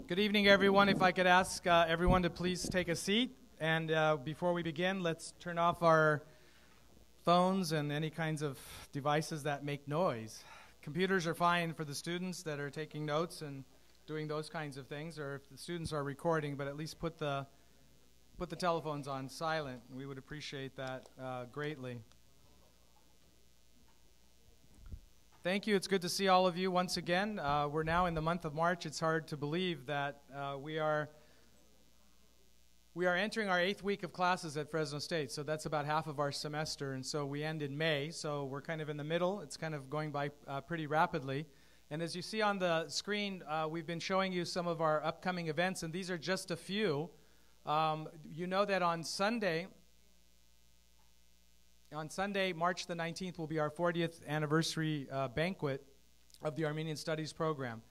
Good evening, everyone. If I could ask everyone to please take a seat. And before we begin, let's turn off our phones and any kinds of devices that make noise. Computers are fine for the students that are taking notes and doing those kinds of things, or if the students are recording, but at least put the telephones on silent. We would appreciate that greatly. Thank you. It's good to see all of you once again. We're now in the month of March. It's hard to believe that we are entering our 8th week of classes at Fresno State. So that's about half of our semester, and so we end in May. So we're kind of in the middle. It's kind of going by pretty rapidly. And as you see on the screen, we've been showing you some of our upcoming events, and these are just a few. You know that on Sunday, March the 19th, will be our 40th anniversary banquet of the Armenian Studies program.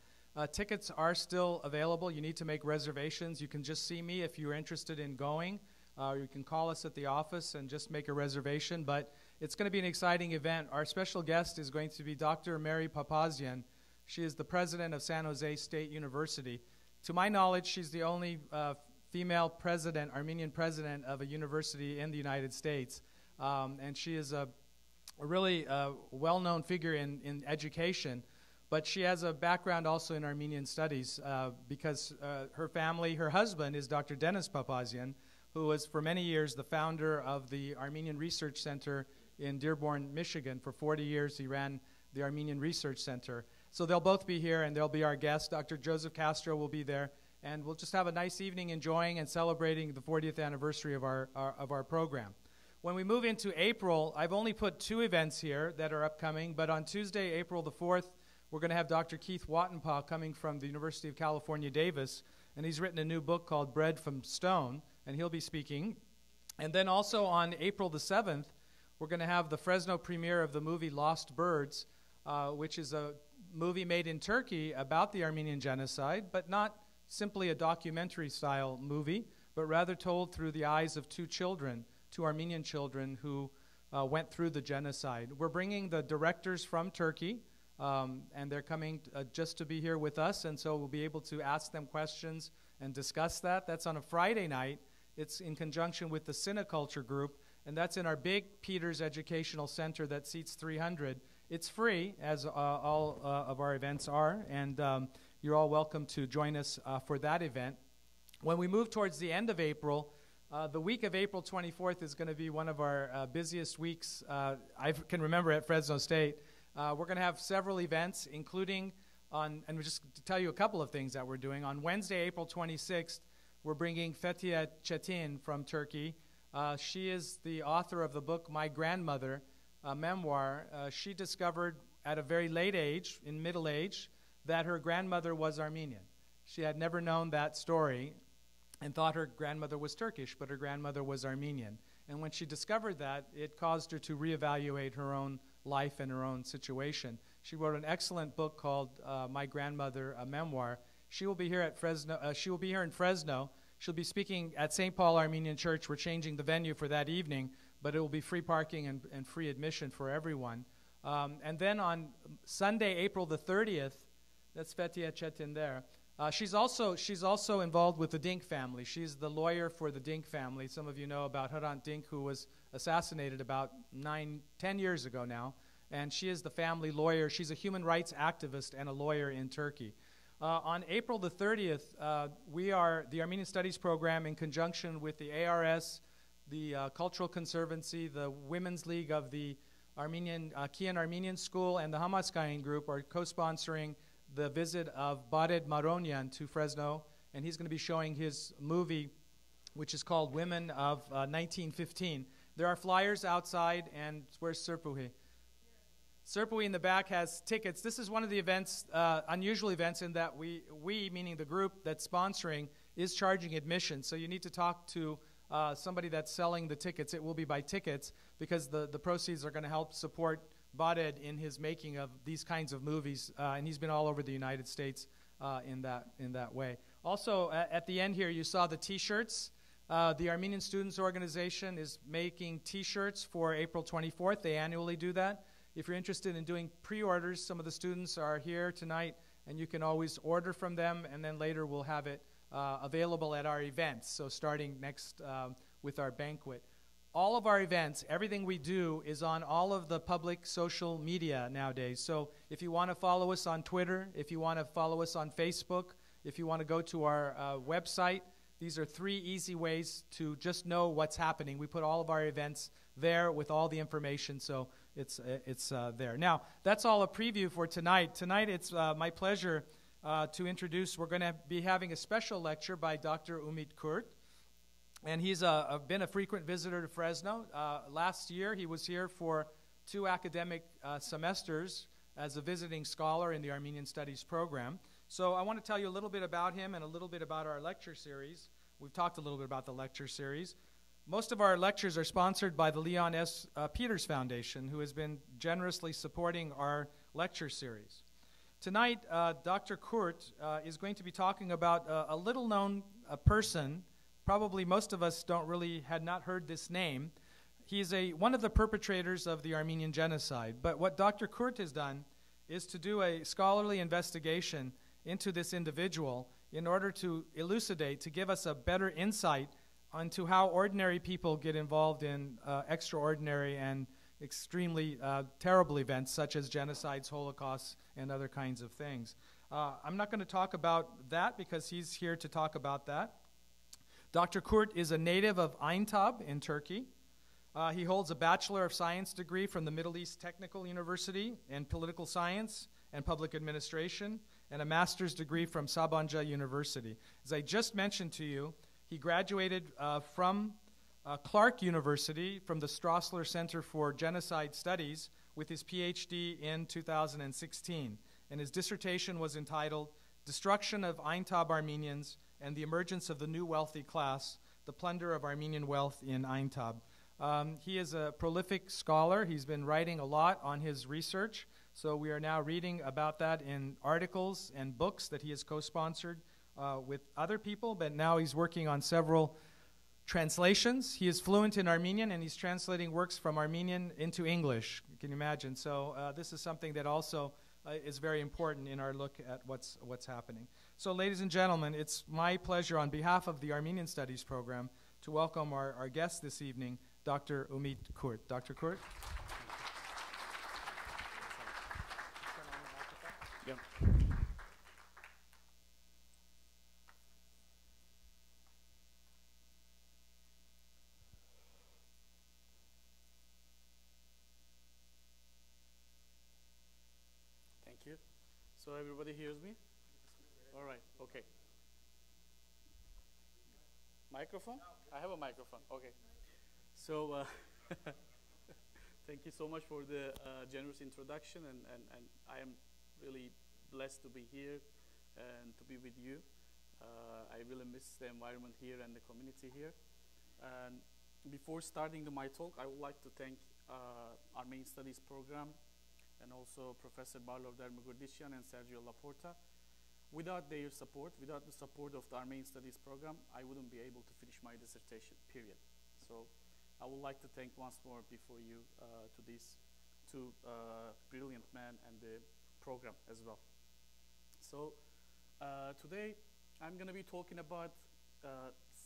Tickets are still available. You need to make reservations. You can just see me if you're interested in going. You can call us at the office and just make a reservation. But it's going to be an exciting event. Our special guest is going to be Dr. Mary Papazian. She is the president of San Jose State University. To my knowledge, she's the only female president, Armenian president of a university in the United States. And she is a really well-known figure in education, but she has a background also in Armenian studies because her husband is Dr. Denis Papazian, who was for many years the founder of the Armenian Research Center in Dearborn, Michigan. For 40 years he ran the Armenian Research Center. So they'll both be here, and they'll be our guests. Dr. Joseph Castro will be there, and we'll just have a nice evening enjoying and celebrating the 40th anniversary of our program. When we move into April, I've only put 2 events here that are upcoming, but on Tuesday, April the 4th, we're going to have Dr. Keith Wattenpaugh coming from the University of California, Davis, and he's written a new book called Bread from Stone, and he'll be speaking. And then also on April the 7th, we're going to have the Fresno premiere of the movie Lost Birds, which is a movie made in Turkey about the Armenian genocide, but not simply a documentary-style movie, but rather told through the eyes of 2 Armenian children who went through the genocide. We're bringing the directors from Turkey, and they're coming just to be here with us, and so we'll be able to ask them questions and discuss that. That's on a Friday night. It's in conjunction with the Cineculture group, and that's in our big Peters Educational Center that seats 300. It's free, as all of our events are, and you're all welcome to join us for that event. When we move towards the end of April, the week of April 24th is going to be one of our busiest weeks I can remember at Fresno State. We're going to have several events, including and just to tell you a couple of things that we're doing. On Wednesday, April 26th, we're bringing Fethiye Çetin from Turkey. She is the author of the book My Grandmother, a memoir. She discovered at a very late age, in middle age, that her grandmother was Armenian. She had never known that story and thought her grandmother was Turkish, but her grandmother was Armenian. And when she discovered that, it caused her to reevaluate her own life and her own situation. She wrote an excellent book called My Grandmother, a Memoir. She will be here at Fresno. She will be here in Fresno. She'll be speaking at St. Paul Armenian Church. We're changing the venue for that evening, but it will be free parking and free admission for everyone. And then on Sunday, April the 30th, that's Fethiye Çetin there. She's also involved with the Dink family. She's the lawyer for the Dink family. Some of you know about Hrant Dink, who was assassinated about 10 years ago now. And she is the family lawyer. She's a human rights activist and a lawyer in Turkey. On April the 30th, we are the Armenian Studies program in conjunction with the ARS, the Cultural Conservancy, the Women's League of the Kian Armenian School, and the Hamaskayan Group are co-sponsoring the visit of Bared Maronyan to Fresno, and he's going to be showing his movie, which is called Women of 1915. There are flyers outside, and where's Serpuhi? Serpuhi in the back has tickets. This is one of the events, unusual events, in that we, meaning the group that's sponsoring, is charging admission. So you need to talk to somebody that's selling the tickets. It will be by tickets, because the proceeds are going to help support Bared in his making of these kinds of movies, and he's been all over the United States in that way. Also, at the end here, you saw the T-shirts. The Armenian Students Organization is making T-shirts for April 24th. They annually do that. If you're interested in doing pre-orders, some of the students are here tonight and you can always order from them, and then later we'll have it available at our events, so starting next with our banquet. All of our events, everything we do is on all of the public social media nowadays. So if you want to follow us on Twitter, if you want to follow us on Facebook, if you want to go to our website, these are 3 easy ways to just know what's happening. We put all of our events there with all the information, so it's there. Now, that's all a preview for tonight. Tonight, it's my pleasure to introduce, we're going to be having a special lecture by Dr. Umit Kurt. And he's been a frequent visitor to Fresno. Last year, he was here for 2 academic semesters as a visiting scholar in the Armenian Studies program. So I want to tell you a little bit about him and a little bit about our lecture series. We've talked a little bit about the lecture series. Most of our lectures are sponsored by the Leon S. Peters Foundation, who has been generously supporting our lecture series. Tonight, Dr. Kurt is going to be talking about a little-known person. Probably most of us had not heard this name. He's one of the perpetrators of the Armenian genocide. But what Dr. Kurt has done is to do a scholarly investigation into this individual in order to elucidate, to give us a better insight onto how ordinary people get involved in extraordinary and extremely terrible events such as genocides, holocausts, and other kinds of things. I'm not going to talk about that because he's here to talk about that. Dr. Kurt is a native of Aintab in Turkey. He holds a Bachelor of Science degree from the Middle East Technical University in Political Science and Public Administration, and a master's degree from Sabancı University. As I just mentioned to you, he graduated from Clark University from the Strassler Center for Genocide Studies with his PhD in 2016, and his dissertation was entitled Destruction of Aintab Armenians and the Emergence of the New Wealthy Class, the Plunder of Armenian Wealth in Aintab. He is a prolific scholar. He's been writing a lot on his research, so we are now reading about that in articles and books that he has co-sponsored with other people, but now he's working on several translations. He is fluent in Armenian, and he's translating works from Armenian into English. Can you imagine? So this is something that also is very important in our look at what's happening. So ladies and gentlemen, it's my pleasure on behalf of the Armenian Studies program to welcome our guest this evening, Dr. Umit Kurt. Dr. Kurt? Yep. Thank you. So everybody hears me? All right, okay. Microphone? I have a microphone, okay. So thank you so much for the generous introduction, and I am really blessed to be here and to be with you. I really miss the environment here and the community here. And before starting my talk, I would like to thank Armenian Studies program and also Professor Barlov Dermagurdisyan and Sergio Laporta. Without their support, without the support of the Armenian Studies program, I wouldn't be able to finish my dissertation, period. So I would like to thank once more before you to these 2 brilliant men and the program as well. So today I'm going to be talking about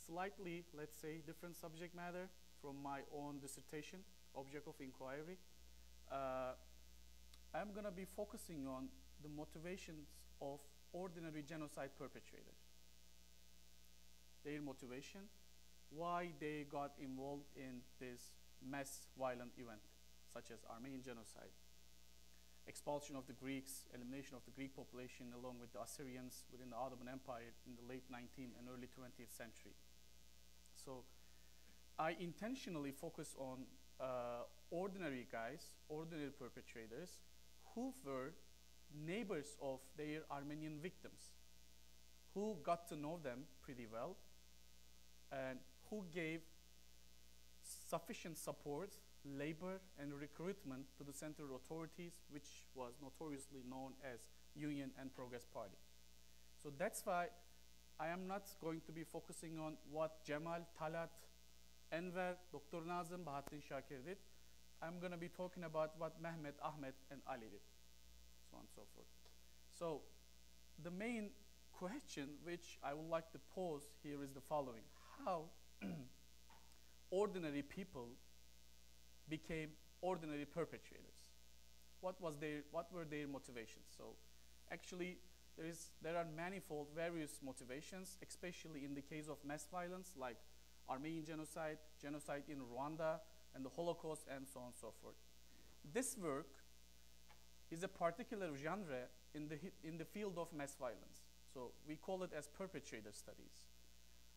slightly, let's say, different subject matter from my own dissertation, object of inquiry. I'm going to be focusing on the motivations of ordinary genocide perpetrators. Their motivation, why they got involved in this mass violent event, such as Armenian genocide, expulsion of the Greeks, elimination of the Greek population along with the Assyrians within the Ottoman Empire in the late 19th and early 20th century. So I intentionally focus on ordinary guys, ordinary perpetrators, who were neighbors of their Armenian victims, who got to know them pretty well, and who gave sufficient support, labor, and recruitment to the central authorities, which was notoriously known as Union and Progress Party. So that's why I am not going to be focusing on what Cemal, Talat, Enver, Dr. Nazım, Bahattin Shakir did. I'm going to be talking about what Mehmet, Ahmet, and Ali did, so on and so forth. So the main question which I would like to pose here is the following. How ordinary people became ordinary perpetrators? What were their motivations? So actually there are manifold various motivations, especially in the case of mass violence like Armenian genocide, genocide in Rwanda, and the Holocaust, and so on and so forth. This work is a particular genre in the field of mass violence. So we call it as perpetrator studies.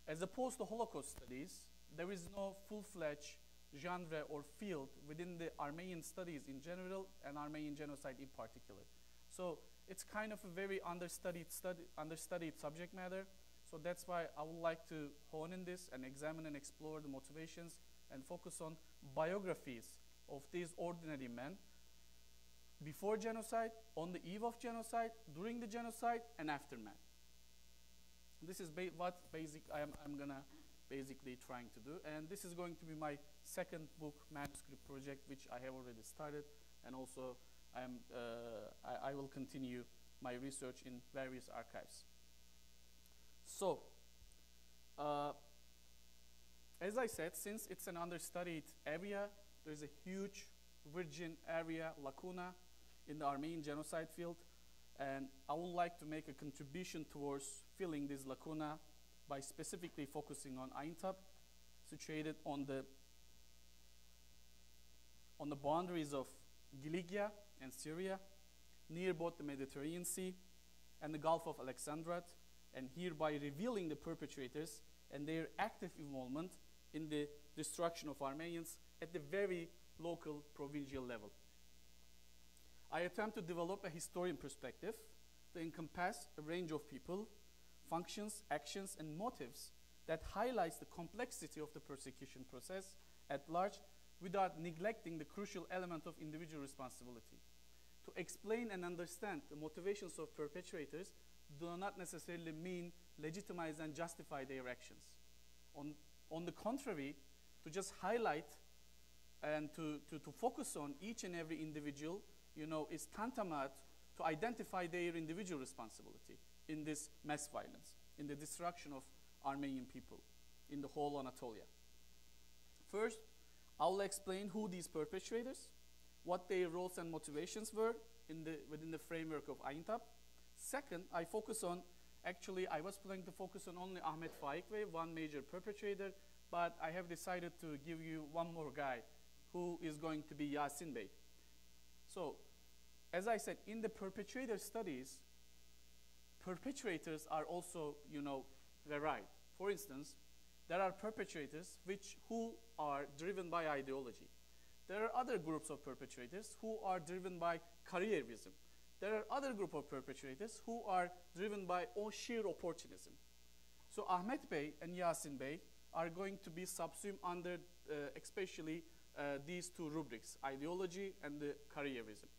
As opposed to Holocaust studies, there is no full-fledged genre or field within the Armenian studies in general and Armenian genocide in particular. So it's kind of a very understudied subject matter. So that's why I would like to hone in this and examine and explore the motivations and focus on biographies of these ordinary men before genocide, on the eve of genocide, during the genocide, and aftermath. This is what I'm gonna basically trying to do, and this is going to be my second book manuscript project, which I have already started, and also I will continue my research in various archives. So, as I said, since it's an understudied area, there's a huge virgin area, lacuna, in the Armenian genocide field, and I would like to make a contribution towards filling this lacuna by specifically focusing on Aintab, situated on the boundaries of Cilicia and Syria, near both the Mediterranean Sea and the Gulf of Alexandria, and hereby revealing the perpetrators and their active involvement in the destruction of Armenians at the very local provincial level. I attempt to develop a historian perspective to encompass a range of people, functions, actions, and motives that highlights the complexity of the persecution process at large without neglecting the crucial element of individual responsibility. To explain and understand the motivations of perpetrators do not necessarily mean legitimize and justify their actions. On the contrary, to just highlight and to focus on each and every individual, is tantamount to identify their individual responsibility in this mass violence, in the destruction of Armenian people in the whole Anatolia. First, I will explain who these perpetrators, what their roles and motivations were within the framework of Aintab. Second, I was planning to focus on only Ahmet Faikve, one major perpetrator, but I have decided to give you one more guy who is going to be Yasin Bey. So, as I said, in the perpetrator studies, perpetrators are also, varied. For instance, there are perpetrators who are driven by ideology. There are other groups of perpetrators who are driven by careerism. There are other group of perpetrators who are driven by sheer opportunism. So Ahmet Bey and Yasin Bey are going to be subsumed under especially these two rubrics, ideology and the careerism.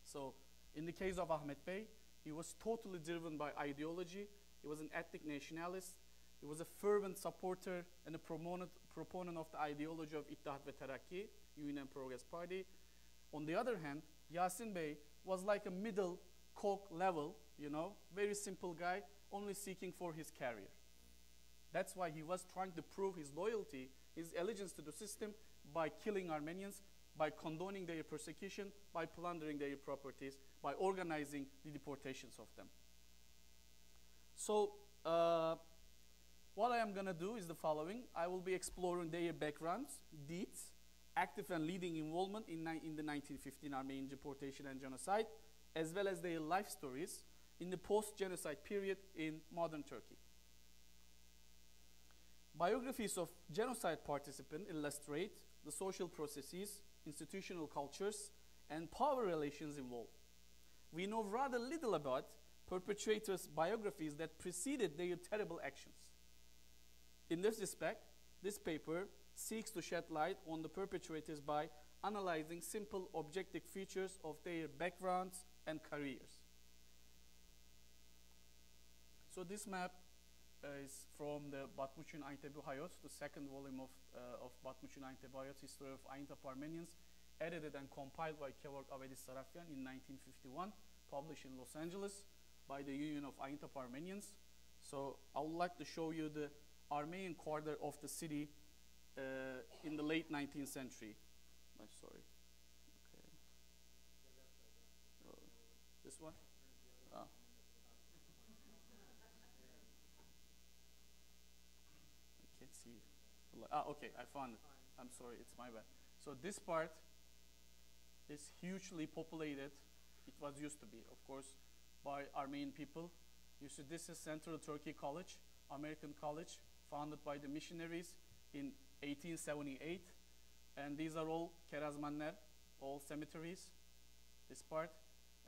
So in the case of Ahmet Bey, he was totally driven by ideology. He was an ethnic nationalist. He was a fervent supporter and a proponent of the ideology of İttihat ve Terakki, Union and Progress Party. On the other hand, Yasin Bey was like a middle coke level, very simple guy, only seeking for his career. That's why he was trying to prove his loyalty, his allegiance to the system by killing Armenians, by condoning their persecution, by plundering their properties, by organizing the deportations of them. So what I am going to do is the following. I will be exploring their backgrounds, deeds, active and leading involvement in the 1915 Armenian deportation and genocide, as well as their life stories in the post-genocide period in modern Turkey. Biographies of genocide participants illustrate the social processes, institutional cultures, and power relations involved. We know rather little about perpetrators' biographies that preceded their terrible actions. In this respect, this paper seeks to shed light on the perpetrators by analyzing simple objective features of their backgrounds and careers. So this map is from the Batmuçin Aintebi Hayot, the second volume of Batmuçin Aintebi Hayot, History of Aintab Armenians, edited and compiled by Kevork Avedis Sarafyan in 1951, published in Los Angeles by the Union of Aintab Armenians. So I would like to show you the Armenian quarter of the city in the late 19th century. I'm sorry. Okay. Oh, this one? Oh. I can't see. Okay, I found it. I'm sorry, it's my bad. So this part is hugely populated. It was used to be, of course, by Armenian people. You see, this is Central Turkey College, American college, founded by the missionaries in 1878. And these are all kerazmanler, all cemeteries, this part.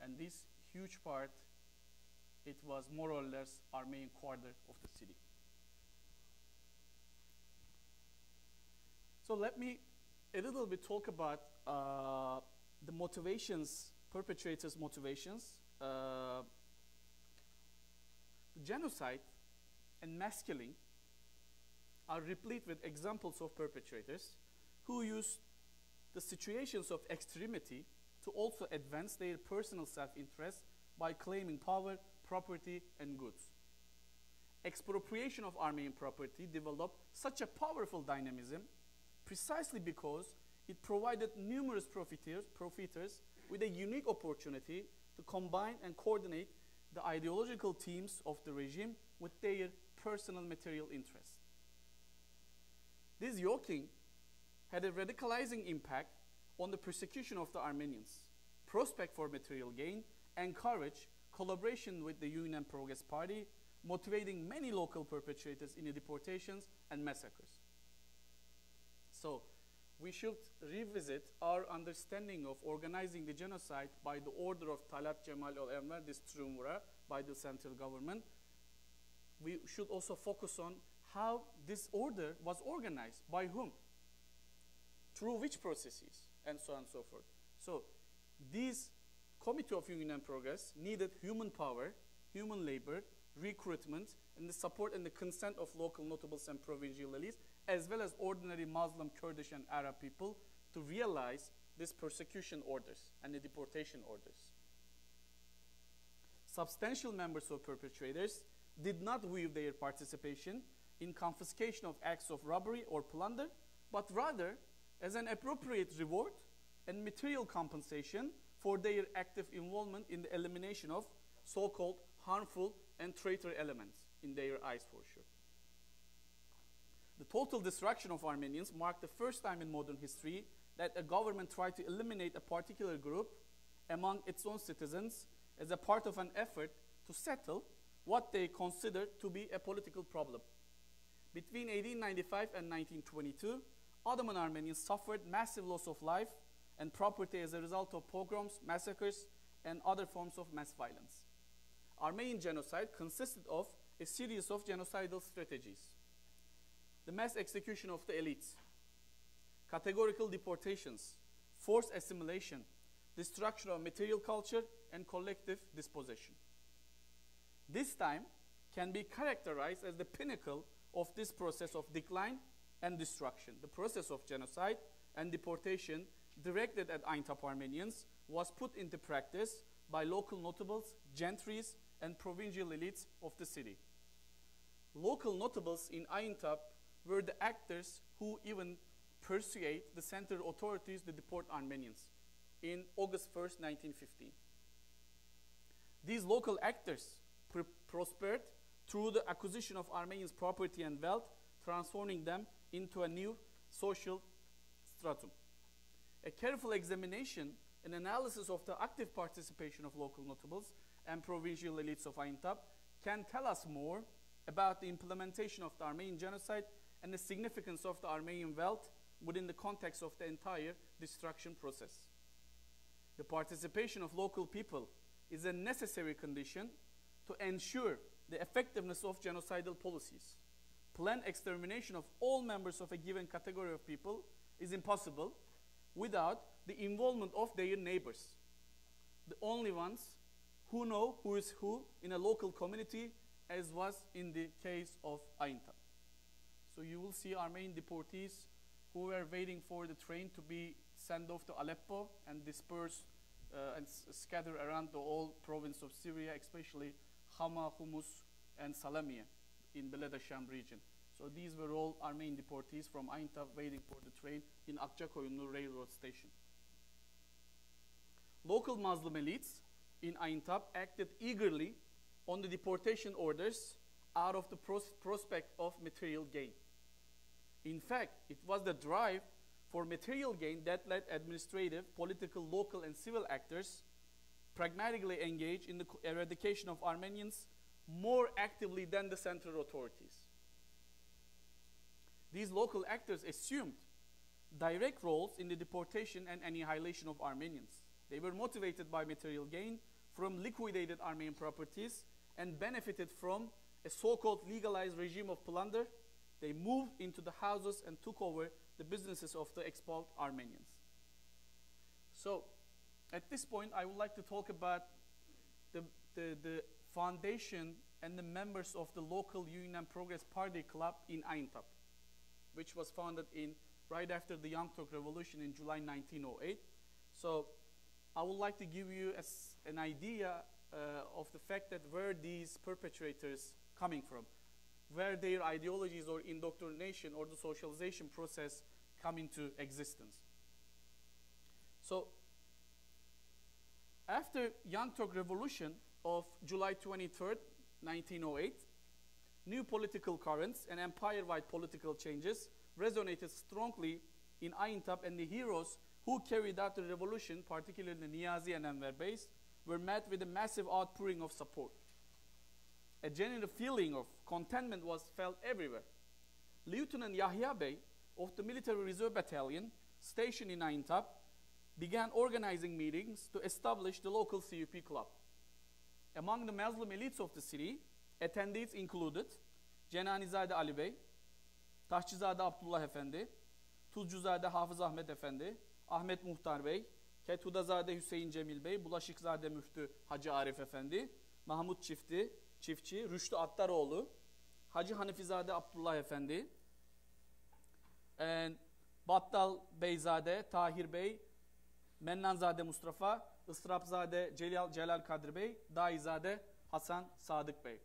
And this huge part, it was more or less Armenian quarter of the city. So let me a little bit talk about the motivations, perpetrators' motivations. The genocide and mass killing are replete with examples of perpetrators who use the situations of extremity to also advance their personal self-interest by claiming power, property, and goods. Expropriation of Armenian property developed such a powerful dynamism precisely because it provided numerous profiteers with a unique opportunity to combine and coordinate the ideological themes of the regime with their personal material interests. This yoking had a radicalizing impact on the persecution of the Armenians. Prospect for material gain encouraged collaboration with the Union and Progress Party, motivating many local perpetrators in the deportations and massacres. So we should revisit our understanding of organizing the genocide by the order of Talat Cemal Enver, this triumvirate by the central government. We should also focus on how this order was organized, by whom, through which processes, and so on and so forth. So these Committee of Union and Progress needed human power, human labor, recruitment, and the support and the consent of local notables and provincial elites, as well as ordinary Muslim, Kurdish, and Arab people to realize these persecution orders and the deportation orders. Substantial members of perpetrators did not view their participation in confiscation of acts of robbery or plunder, but rather as an appropriate reward and material compensation for their active involvement in the elimination of so-called harmful and traitor elements in their eyes, for sure. The total destruction of Armenians marked the first time in modern history that a government tried to eliminate a particular group among its own citizens as a part of an effort to settle what they considered to be a political problem. Between 1895 and 1922, Ottoman Armenians suffered massive loss of life and property as a result of pogroms, massacres, and other forms of mass violence. Armenian genocide consisted of a series of genocidal strategies: the mass execution of the elites, categorical deportations, forced assimilation, destruction of material culture, and collective dispossession. This time can be characterized as the pinnacle of this process of decline and destruction. The process of genocide and deportation directed at Aintab Armenians was put into practice by local notables, gentries, and provincial elites of the city. Local notables in Aintab were the actors who even persuaded the central authorities to deport Armenians in August 1st, 1915. These local actors prospered through the acquisition of Armenians' property and wealth, transforming them into a new social stratum. A careful examination and analysis of the active participation of local notables and provincial elites of Aintab can tell us more about the implementation of the Armenian genocide and the significance of the Armenian wealth within the context of the entire destruction process. The participation of local people is a necessary condition to ensure the effectiveness of genocidal policies. Planned extermination of all members of a given category of people is impossible without the involvement of their neighbors, the only ones who know who is who in a local community, as was in the case of Aintab. So you will see Armenian deportees who were waiting for the train to be sent off to Aleppo and dispersed and scattered around the whole province of Syria, especially Hama, Humus, and Salamiye in Beled Haşam region. So these were all Armenian deportees from Aintab waiting for the train in Akçakoyunlu railroad station. Local Muslim elites in Aintab acted eagerly on the deportation orders out of the prospect of material gain. In fact, it was the drive for material gain that led administrative, political, local, and civil actors pragmatically engage in the eradication of Armenians more actively than the central authorities. These local actors assumed direct roles in the deportation and annihilation of Armenians. They were motivated by material gain from liquidated Armenian properties and benefited from a so-called legalized regime of plunder. They moved into the houses and took over the businesses of the expelled Armenians. So, at this point, I would like to talk about the foundation and the members of the local Union and Progress Party Club in Aintab, which was founded right after the Young Turk Revolution in July 1908. So, I would like to give you an idea of the fact that where these perpetrators coming from, where their ideologies or indoctrination or the socialization process come into existence. So, after Young Turk Revolution of July 23rd, 1908, new political currents and empire-wide political changes resonated strongly in Aintab, and the heroes who carried out the revolution, particularly Niyazi and Enver Beys, were met with a massive outpouring of support. A general feeling of contentment was felt everywhere. Lieutenant Yahya Bey of the Military Reserve Battalion, stationed in Aintab, began organizing meetings to establish the local CUP club. Among the Muslim elites of the city, attendees included Cenanizade Ali Bey, Taşçızade Abdullah Efendi, Tuzcuzade Hafız Ahmet Efendi, Ahmet Muhtar Bey, Kethudazade Hüseyin Cemil Bey, Bulaşıkzade Müftü Hacı Arif Efendi, Mahmut Çiftçi, Rüştü Attaroğlu, Hacı Hanifizade Abdullah Efendi, and Battal Beyzade, Tahir Bey, Mennanzade Mustafa, Israpzade Celal Kadri Bey, Daizade Hasan Sadık Bey.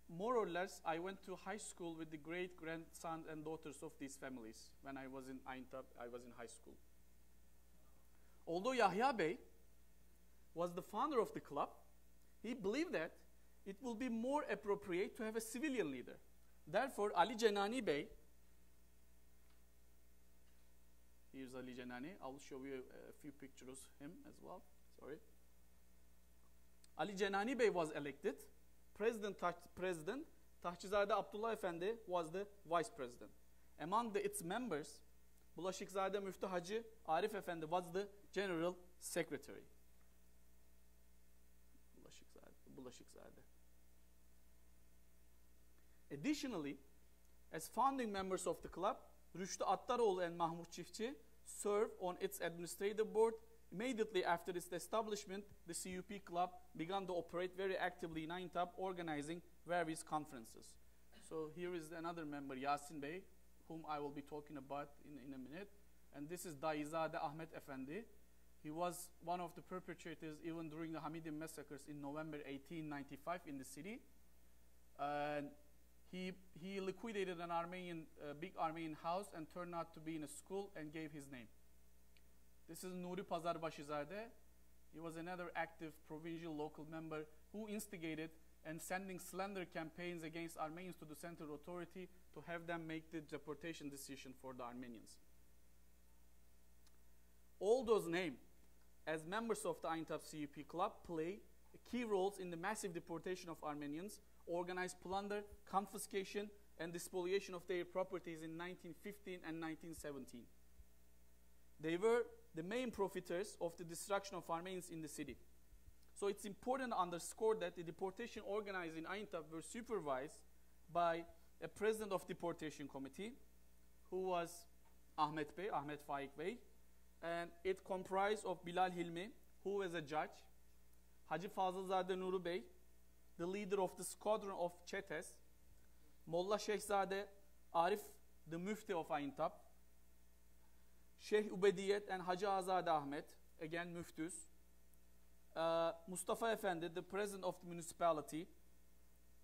More or less, I went to high school with the great-grandsons and daughters of these families. When I was in Aintab, I was in high school. Although Yahya Bey was the founder of the club, he believed that it will be more appropriate to have a civilian leader. Therefore, Ali Cenani Bey, here's Ali Cenani. I'll show you a few pictures of him as well. Sorry. Ali Cenani Bey was elected. President Taşçızade Abdullah Efendi was the vice president. Among its members, Bulaşıkzade Müftü Hacı Arif Efendi was the general secretary. Bulaşıkzade. Additionally, as founding members of the club, Rüştü Attaroğlu and Mahmut Çiftçi served on its administrative board. Immediately after its establishment, the CUP club began to operate very actively in Aintab, organizing various conferences. So here is another member, Yasin Bey, whom I will be talking about in a minute. And this is Daizade Ahmet Efendi. He was one of the perpetrators even during the Hamidian massacres in November 1895 in the city. And he liquidated an big Armenian house and turned out to be in a school and gave his name. This is Nuri Pazarbashizade. He was another active provincial local member who instigated and sending slender campaigns against Armenians to the central authority to have them make the deportation decision for the Armenians. All those named as members of the Aintab CUP club play key roles in the massive deportation of Armenians, organized plunder, confiscation, and spoliation of their properties in 1915 and 1917. They were the main profiteers of the destruction of Armenians in the city. So it's important to underscore that the deportation organized in Aintab were supervised by a president of deportation committee, who was Ahmet Faik Bey, and it comprised of Bilal Hilmi, who was a judge, Hacı Fazılzade Nuri Bey, the leader of the squadron of Çetes, Molla Şehzade Arif, the mufti of Aintab, Sheikh Ubediyet and Hacı Azade Ahmet, again muftus, Mustafa Efendi, the president of the municipality,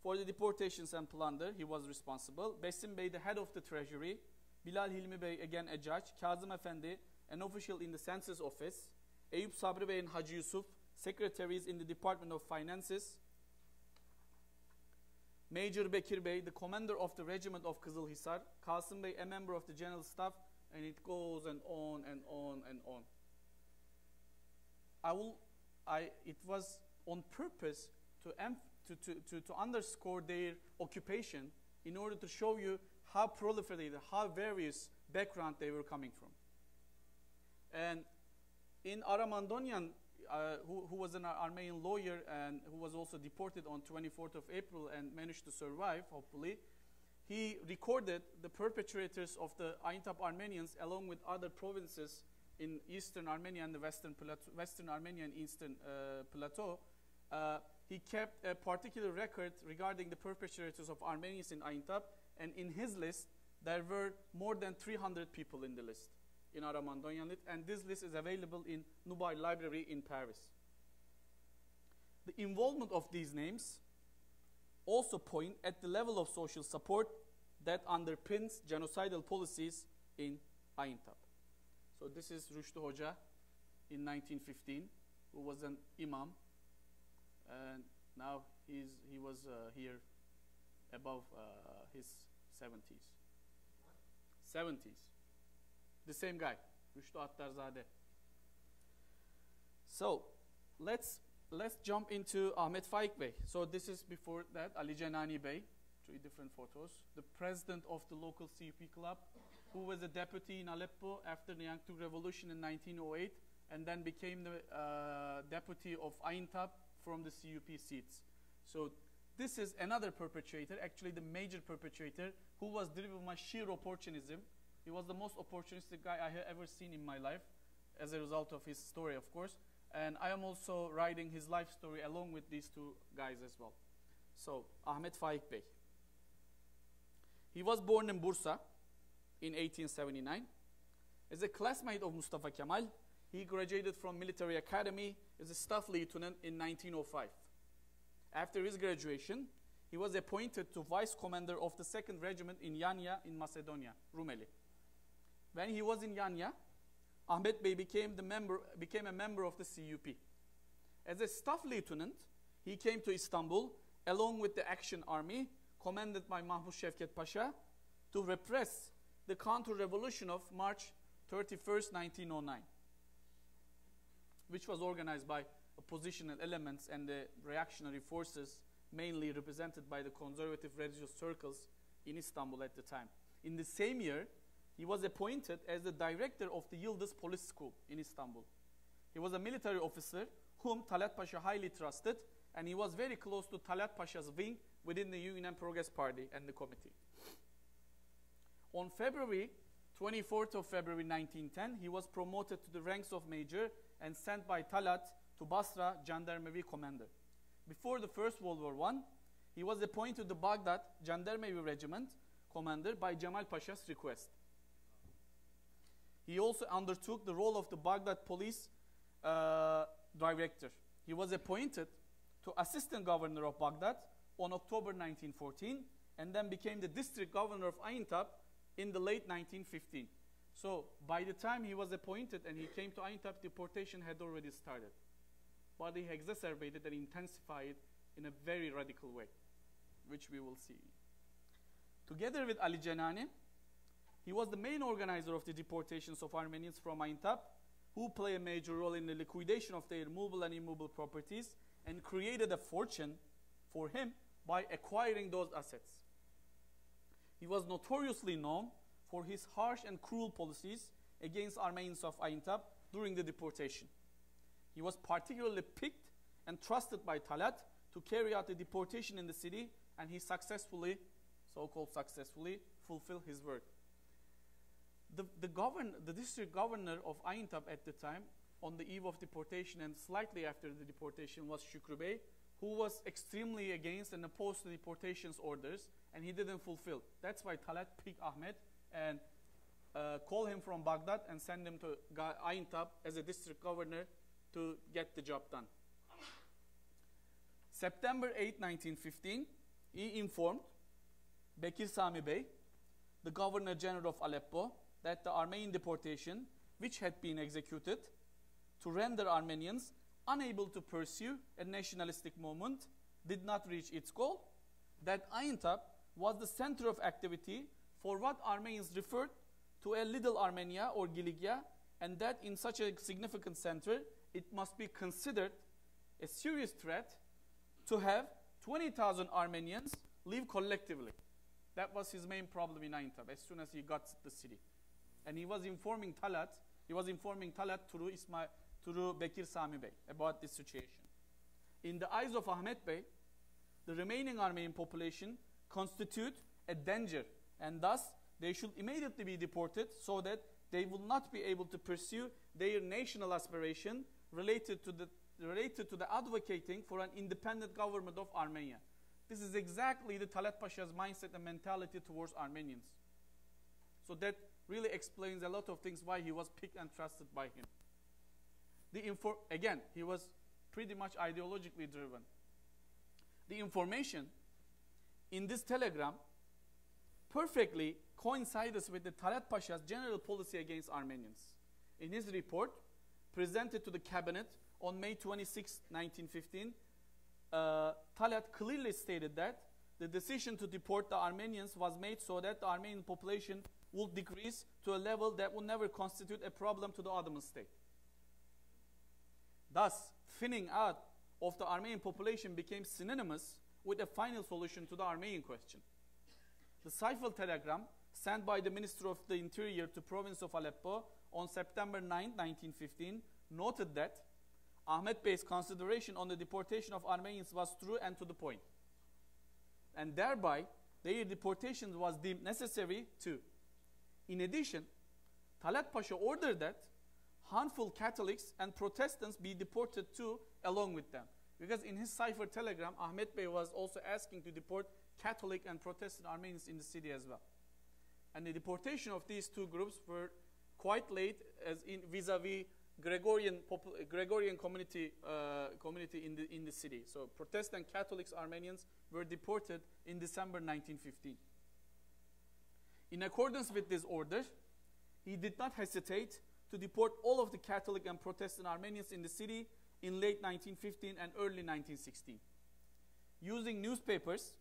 for the deportations and plunder, he was responsible. Besim Bey, the head of the treasury. Bilal Hilmi Bey, again a judge. Kazım Efendi, an official in the census office. Eyüp Sabri Bey and Hacı Yusuf, secretaries in the Department of Finances. Major Bekir Bey, the commander of the regiment of Kızılhisar. Kasım Bey, a member of the general staff. And it goes and on and on and on. It was on purpose to underscore their occupation in order to show you how proliferated, how various background they were coming from. And in Aramandonian, who was an Armenian lawyer and who was also deported on 24th of April and managed to survive, hopefully, he recorded the perpetrators of the Aintab Armenians along with other provinces in eastern Armenia and the western Armenia and eastern plateau. He kept a particular record regarding the perpetrators of Armenians in Aintab, and in his list, there were more than 300 people in the list, in Aramandonian list, and this list is available in Nubay Library in Paris. The involvement of these names also point at the level of social support that underpins genocidal policies in Aintab. So this is Rüştü Hoca in 1915, who was an imam, and now he was here above his 70s. 70s. The same guy, Rüştü Attarzadeh. So let's jump into Ahmet Faik Bey. So this is before that Ali Cenani Bey, 3 different photos. The president of the local CUP club, who was a deputy in Aleppo after the Young Turk Revolution in 1908, and then became the deputy of Aintab from the CUP seats. So this is another perpetrator, actually the major perpetrator, who was driven by sheer opportunism. He was the most opportunistic guy I have ever seen in my life, as a result of his story, of course. And I am also writing his life story along with these 2 guys as well. So, Ahmet Faik Bey. He was born in Bursa in 1879. As a classmate of Mustafa Kemal, he graduated from military academy as a staff lieutenant in 1905. After his graduation, he was appointed to vice commander of the 2nd Regiment in Yanya in Macedonia, Rumeli. When he was in Yanya, Ahmet Bey became a member of the CUP. As a staff lieutenant, he came to Istanbul along with the Action Army, commanded by Mahmud Şevket Pasha, to repress the counter-revolution of March 31st, 1909, which was organized by oppositional elements and the reactionary forces, mainly represented by the conservative religious circles in Istanbul at the time. In the same year, he was appointed as the director of the Yıldız Police School in Istanbul. He was a military officer whom Talat Pasha highly trusted, and he was very close to Talat Pasha's wing within the Union and Progress Party and the committee. On 24th of February 1910, he was promoted to the ranks of major and sent by Talat to Basra Gendarmerie commander. Before the First World War I, he was appointed to the Baghdad Gendarmerie Regiment commander by Cemal Pasha's request. He also undertook the role of the Baghdad police director. He was appointed to assistant governor of Baghdad on October 1914 and then became the district governor of Aintab in the late 1915. So by the time he was appointed and he came to Aintab, deportation had already started. But he exacerbated and intensified in a very radical way, which we will see. Together with Ali Cenani, he was the main organizer of the deportations of Armenians from Aintab, who play a major role in the liquidation of their movable and immovable properties and created a fortune for him by acquiring those assets. He was notoriously known for his harsh and cruel policies against Armenians of Aintab during the deportation. He was particularly picked and trusted by Talat to carry out the deportation in the city, and he successfully, so-called successfully, fulfilled his work. The district governor of Aintab at the time, on the eve of deportation and slightly after the deportation, was Şükrü Bey, who was extremely against and opposed to deportations orders, and he didn't fulfill. That's why Talat picked Ahmet and called him from Baghdad and sent him to Aintab as a district governor to get the job done. September 8, 1915, he informed Bekir Sami Bey, the Governor General of Aleppo, that the Armenian deportation, which had been executed to render Armenians unable to pursue a nationalistic movement, did not reach its goal, that Aintab was the center of activity for what Armenians referred to a Little Armenia or Giligia, and that in such a significant center, it must be considered a serious threat to have 20,000 Armenians live collectively. That was his main problem in Aintab as soon as he got the city. And he was informing Talat through Bekir Sami Bey about this situation. In the eyes of Ahmet Bey, the remaining Armenian population constitute a danger, and thus they should immediately be deported so that they will not be able to pursue their national aspiration related to the advocating for an independent government of Armenia. This is exactly the Talat Pasha's mindset and mentality towards Armenians. So that really explains a lot of things why he was picked and trusted by him. Again, he was pretty much ideologically driven. The information in this telegram perfectly coincides with the Talat Pasha's general policy against Armenians. In his report, presented to the cabinet on May 26, 1915, Talat clearly stated that the decision to deport the Armenians was made so that the Armenian population would decrease to a level that would never constitute a problem to the Ottoman state. Thus, thinning out of the Armenian population became synonymous with a final solution to the Armenian question. The cipher telegram sent by the Minister of the Interior to province of Aleppo on September 9, 1915, noted that Ahmet Bey's consideration on the deportation of Armenians was true and to the point. And thereby, their deportation was deemed necessary too. In addition, Talat Pasha ordered that harmful Catholics and Protestants be deported too along with them. Because in his cipher telegram, Ahmet Bey was also asking to deport Catholic and Protestant Armenians in the city as well. And the deportation of these two groups were quite late as in vis-a-vis Gregorian community in the city. So Protestant Catholics Armenians were deported in December 1915. In accordance with this order, he did not hesitate to deport all of the Catholic and Protestant Armenians in the city in late 1915 and early 1916. Using newspapers,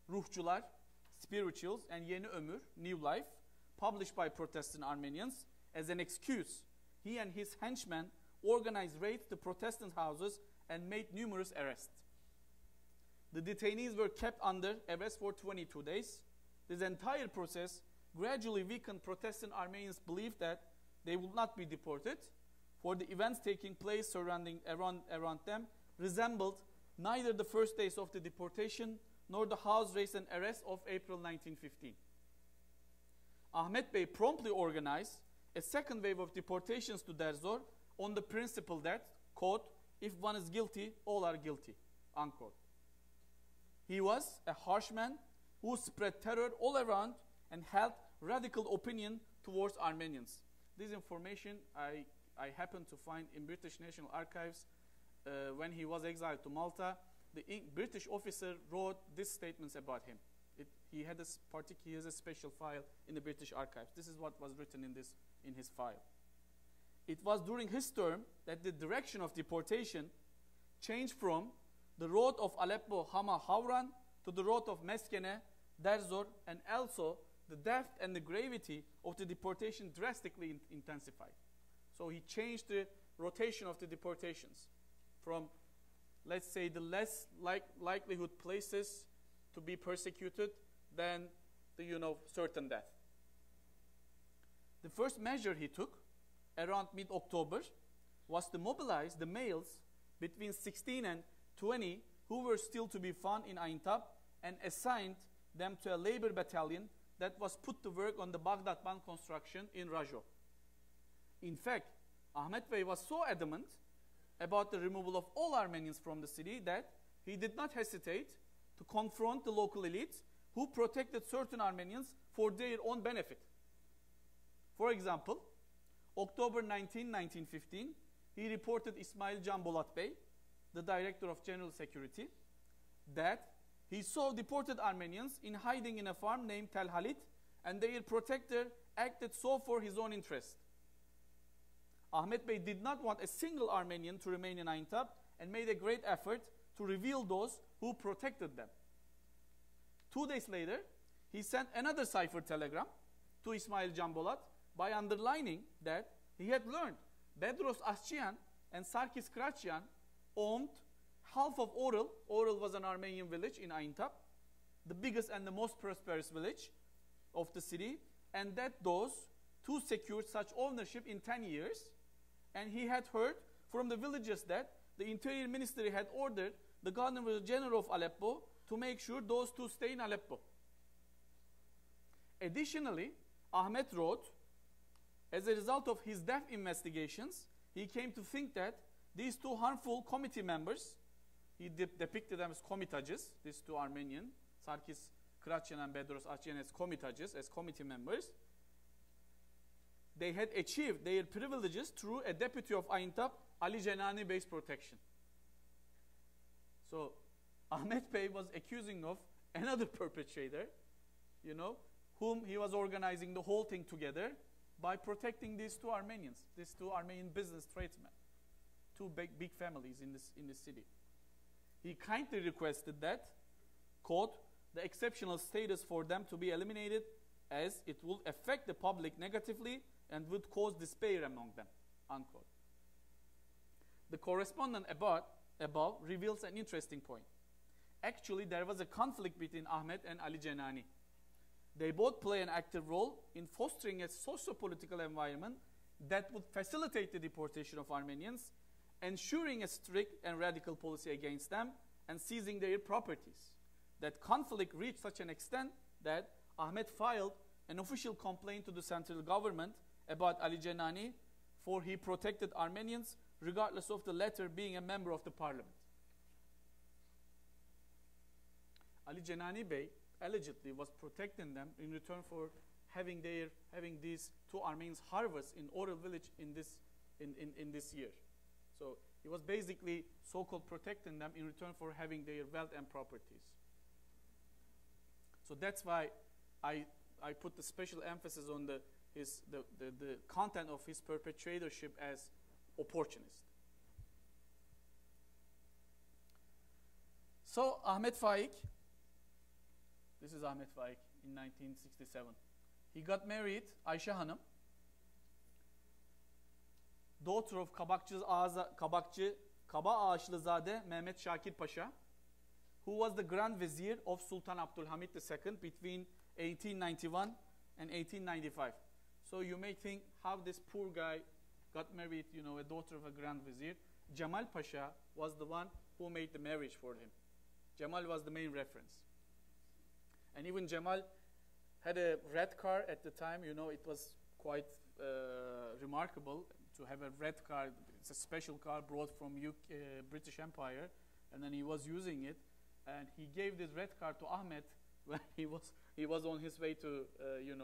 Ruhçular, Spirituals, and Yeni Ömür, New Life, published by Protestant Armenians, as an excuse, he and his henchmen organized raids to Protestant houses and made numerous arrests. The detainees were kept under arrest for 22 days. This entire process gradually weakened Protestant Armenians' belief that they would not be deported, for the events taking place around them resembled neither the first days of the deportation nor the house raids and arrests of April 1915. Ahmet Bey promptly organized a second wave of deportations to Derzor on the principle that, quote, if one is guilty, all are guilty, unquote. He was a harsh man who spread terror all around and held radical opinion towards Armenians. This information I happened to find in British National Archives when he was exiled to Malta. The British officer wrote these statements about him. He has a special file in the British Archives. This is what was written in his file. It was during his term that the direction of deportation changed from the road of Aleppo, Hama, Havran to the road of Meskene, Derzor, and also the depth and the gravity of the deportation drastically intensified. So he changed the rotation of the deportations from, let's say, the less likelihood places to be persecuted than the, certain death. The first measure he took around mid-October was to mobilize the males between 16 and 20 who were still to be found in Aintab and assigned them to a labor battalion that was put to work on the Baghdad Ban construction in Rajo. In fact, Ahmet Bey was so adamant about the removal of all Armenians from the city that he did not hesitate to confront the local elites who protected certain Armenians for their own benefit. For example, October 19, 1915, he reported Ismail Can Bolat Bey, the Director of General Security, that he saw deported Armenians in hiding in a farm named Tel Halit, and their protector acted so for his own interest. Ahmet Bey did not want a single Armenian to remain in Aintab and made a great effort to reveal those who protected them. 2 days later, he sent another cipher telegram to Ismail Canbolat by underlining that he had learned Bedros Ascian and Sarkis Karacian owned half of Orel. Orel was an Armenian village in Aintab, the biggest and the most prosperous village of the city, and that those two secured such ownership in 10 years. And he had heard from the villagers that the Interior Ministry had ordered the Governor General of Aleppo to make sure those two stay in Aleppo. Additionally, Ahmet wrote, as a result of his death investigations, he came to think that these two harmful committee members, he depicted them as comitages, these two Armenian, Sarkis Karacian and Bedros Ascian as comitages, as committee members, they had achieved their privileges through a deputy of Aintab, Ali Cenani Bey's protection. So Ahmet Bey was accusing of another perpetrator, whom he was organizing the whole thing together by protecting these two Armenians, these two Armenian business tradesmen, two big families in this city. He kindly requested that, quote, the exceptional status for them to be eliminated as it will affect the public negatively and would cause despair among them, unquote. The correspondence above reveals an interesting point. Actually, there was a conflict between Ahmet and Ali Cenani. They both play an active role in fostering a socio-political environment that would facilitate the deportation of Armenians, ensuring a strict and radical policy against them, and seizing their properties. That conflict reached such an extent that Ahmet filed an official complaint to the central government about Ali Cenani, for he protected Armenians regardless of the latter being a member of the parliament. Ali Cenani Bey allegedly was protecting them in return for having these two Armenians harvest in Orel village in this year. So he was basically so-called protecting them in return for having their wealth and properties. So that's why I put the special emphasis on the content of his perpetratorship as opportunist. So Ahmet Faik, this is Ahmet Faik in 1967. He got married, Ayşe Hanım, daughter of Kaba Ağaçlızade Mehmet Şakir Pasha, who was the Grand Vizier of Sultan Abdülhamit II between 1891 and 1895. So you may think how this poor guy got married, a daughter of a Grand Vizier. Cemal Pasha was the one who made the marriage for him. Cemal was the main reference. And even Cemal had a red car at the time. It was quite remarkable to have a red car. It's a special car brought from British Empire, and then he was using it. And he gave this red car to Ahmet when he was on his way to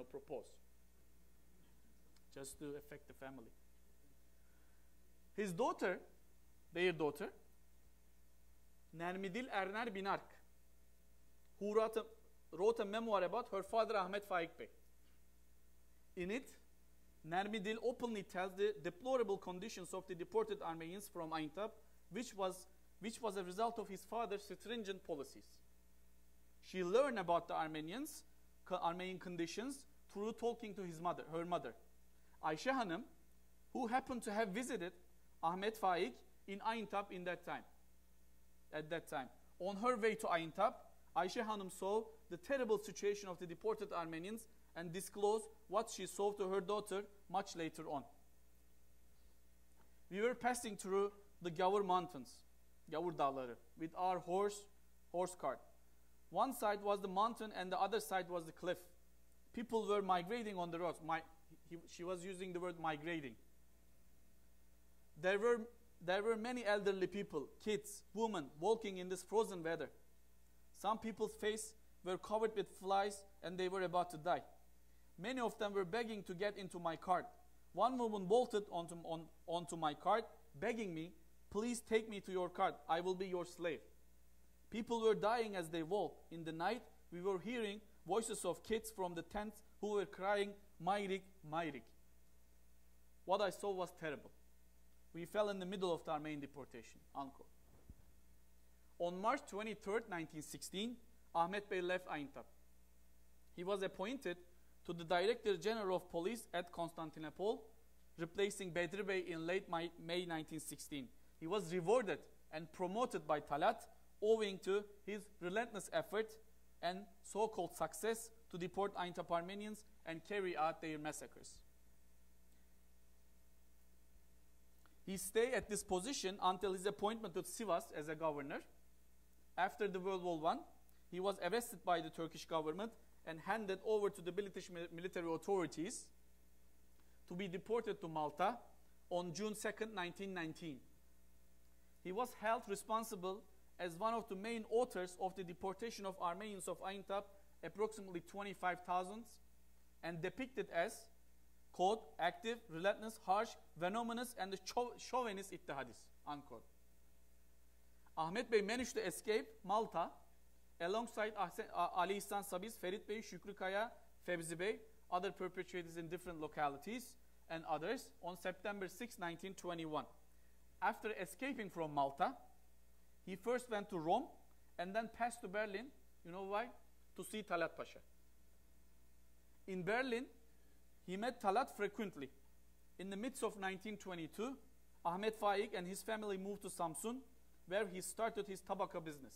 propose, just to affect the family. His daughter, their daughter, Nermidil Erner Binark, who wrote a memoir about her father Ahmet Faik Bey. In it, Nermidil openly tells the deplorable conditions of the deported Armenians from Aintab, which was a result of his father's stringent policies. She learned about the Armenian conditions through talking to her mother, Ayşe Hanım, who happened to have visited Ahmet Faik in Aintab at that time. On her way to Aintab, Ayşe Hanım saw the terrible situation of the deported Armenians and disclosed what she saw to her daughter much later on. We were passing through the Gavur Mountains, Gavur Dağları, with our horse cart. One side was the mountain and the other side was the cliff. People were migrating on the roads. She was using the word migrating. There were many elderly people, kids, women, walking in this frozen weather. Some people's faces were covered with flies and they were about to die. Many of them were begging to get into my cart. One woman bolted onto my cart, begging me, please take me to your cart. I will be your slave. People were dying as they walked. In the night, we were hearing voices of kids from the tents who were crying, Mayrik, Mayrik. What I saw was terrible. We fell in the middle of the Armenian deportation. Unquote. On March 23rd, 1916, Ahmet Bey left Aintab. He was appointed to the Director General of Police at Constantinople, replacing Bedri Bey in late May 1916. He was rewarded and promoted by Talat, owing to his relentless effort and so-called success to deport Aintab Armenians and carry out their massacres. He stayed at this position until his appointment to Sivas as a governor. After the World War I, he was arrested by the Turkish government and handed over to the British military authorities to be deported to Malta on June 2nd, 1919. He was held responsible as one of the main authors of the deportation of Armenians of Aintab, approximately 25,000, and depicted as, quote, active, relentless, harsh, venomous, and chauvinist ittihadis, unquote. Ahmet Bey managed to escape Malta alongside Ali İhsan Sabiz, Ferit Bey, Şükrü Kaya, Fevzi Bey, other perpetrators in different localities, and others on September 6, 1921. After escaping from Malta, he first went to Rome and then passed to Berlin. You know why? To see Talat Pasha. In Berlin, he met Talat frequently. In the midst of 1922, Ahmet Faik and his family moved to Samsun, where he started his tobacco business.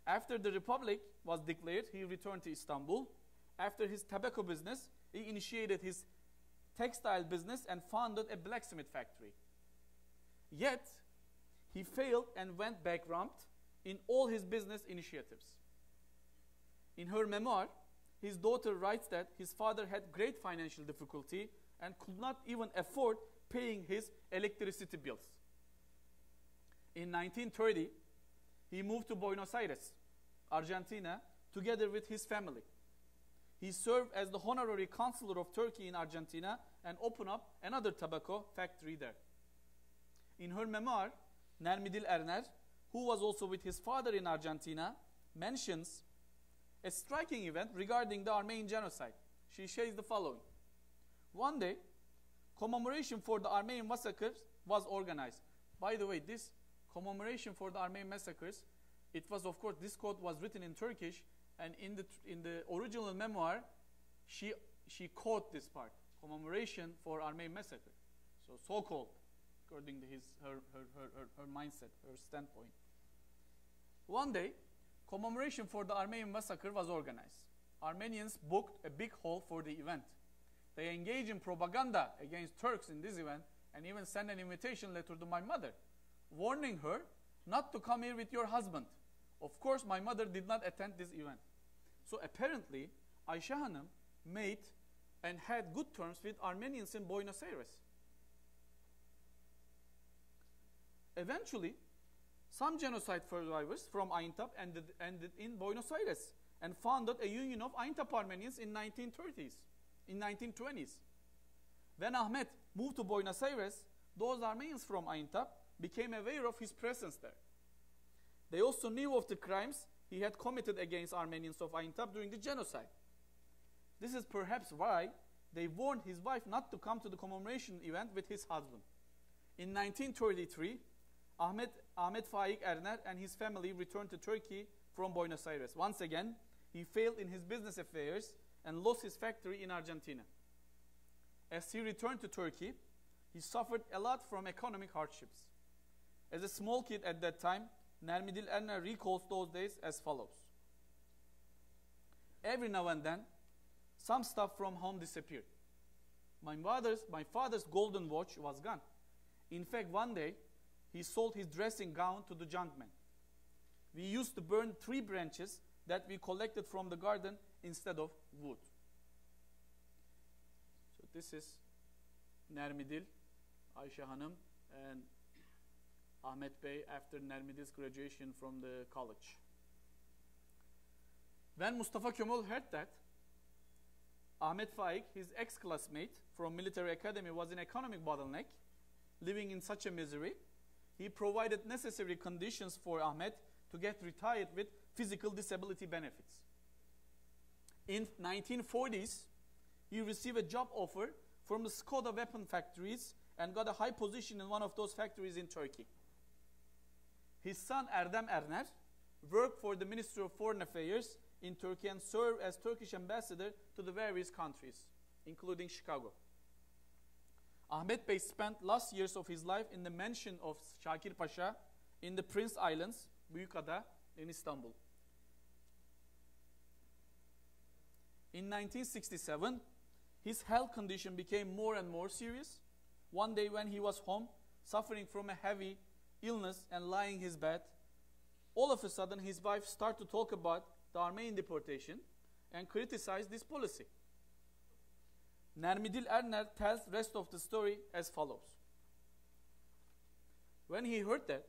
After the Republic was declared, he returned to Istanbul. After his tobacco business, he initiated his textile business and founded a blacksmith factory. Yet, he failed and went bankrupt in all his business initiatives. In her memoir, his daughter writes that his father had great financial difficulty and could not even afford paying his electricity bills. In 1930, he moved to Buenos Aires, Argentina, together with his family. He served as the honorary consular of Turkey in Argentina and opened up another tobacco factory there. In her memoir, Nermidil Erner, who was also with his father in Argentina, mentions a striking event regarding the Armenian genocide. She says the following. One day, commemoration for the Armenian massacres was organized. By the way, this commemoration for the Armenian massacres, it was, of course, this quote was written in Turkish, and in the original memoir, she quoted this part, commemoration for Armenian massacre. So-called, according to her mindset, her standpoint. One day, commemoration for the Armenian massacre was organized. Armenians booked a big hall for the event. They engaged in propaganda against Turks in this event and even sent an invitation letter to my mother, warning her not to come here with your husband. Of course, my mother did not attend this event. So apparently, Ayşe Hanım made and had good terms with Armenians in Buenos Aires. Eventually, some genocide survivors from Aintab ended in Buenos Aires and founded a union of Aintab Armenians in 1920s. When Ahmet moved to Buenos Aires, those Armenians from Aintab became aware of his presence there. They also knew of the crimes he had committed against Armenians of Aintab during the genocide. This is perhaps why they warned his wife not to come to the commemoration event with his husband. In 1933, Ahmet Faik Erner and his family returned to Turkey from Buenos Aires. Once again, he failed in his business affairs and lost his factory in Argentina. As he returned to Turkey, he suffered a lot from economic hardships. As a small kid at that time, Nermidil Erner recalls those days as follows. Every now and then, some stuff from home disappeared. My father's golden watch was gone. In fact, one day, he sold his dressing gown to the junkman. We used to burn 3 branches that we collected from the garden instead of wood. So this is Nermidil, Ayşe Hanım, and Ahmet Bey after Nermidil's graduation from the college. When Mustafa Kemal heard that Ahmet Faik, his ex-classmate from military academy, was in economic bottleneck, living in such a misery, he provided necessary conditions for Ahmet to get retired with physical disability benefits. In 1940s, he received a job offer from the Skoda weapon factories and got a high position in one of those factories in Turkey. His son Erdem Erner worked for the Ministry of Foreign Affairs in Turkey and served as Turkish ambassador to the various countries, including Chicago. Ahmet Bey spent last years of his life in the mansion of Şakir Pasha in the Prince Islands, Büyükada, in Istanbul. In 1967, his health condition became more and more serious. One day when he was home, suffering from a heavy illness and lying in his bed, all of a sudden his wife started to talk about the Armenian deportation and criticize this policy. Nermidil Erner tells the rest of the story as follows. When he heard that,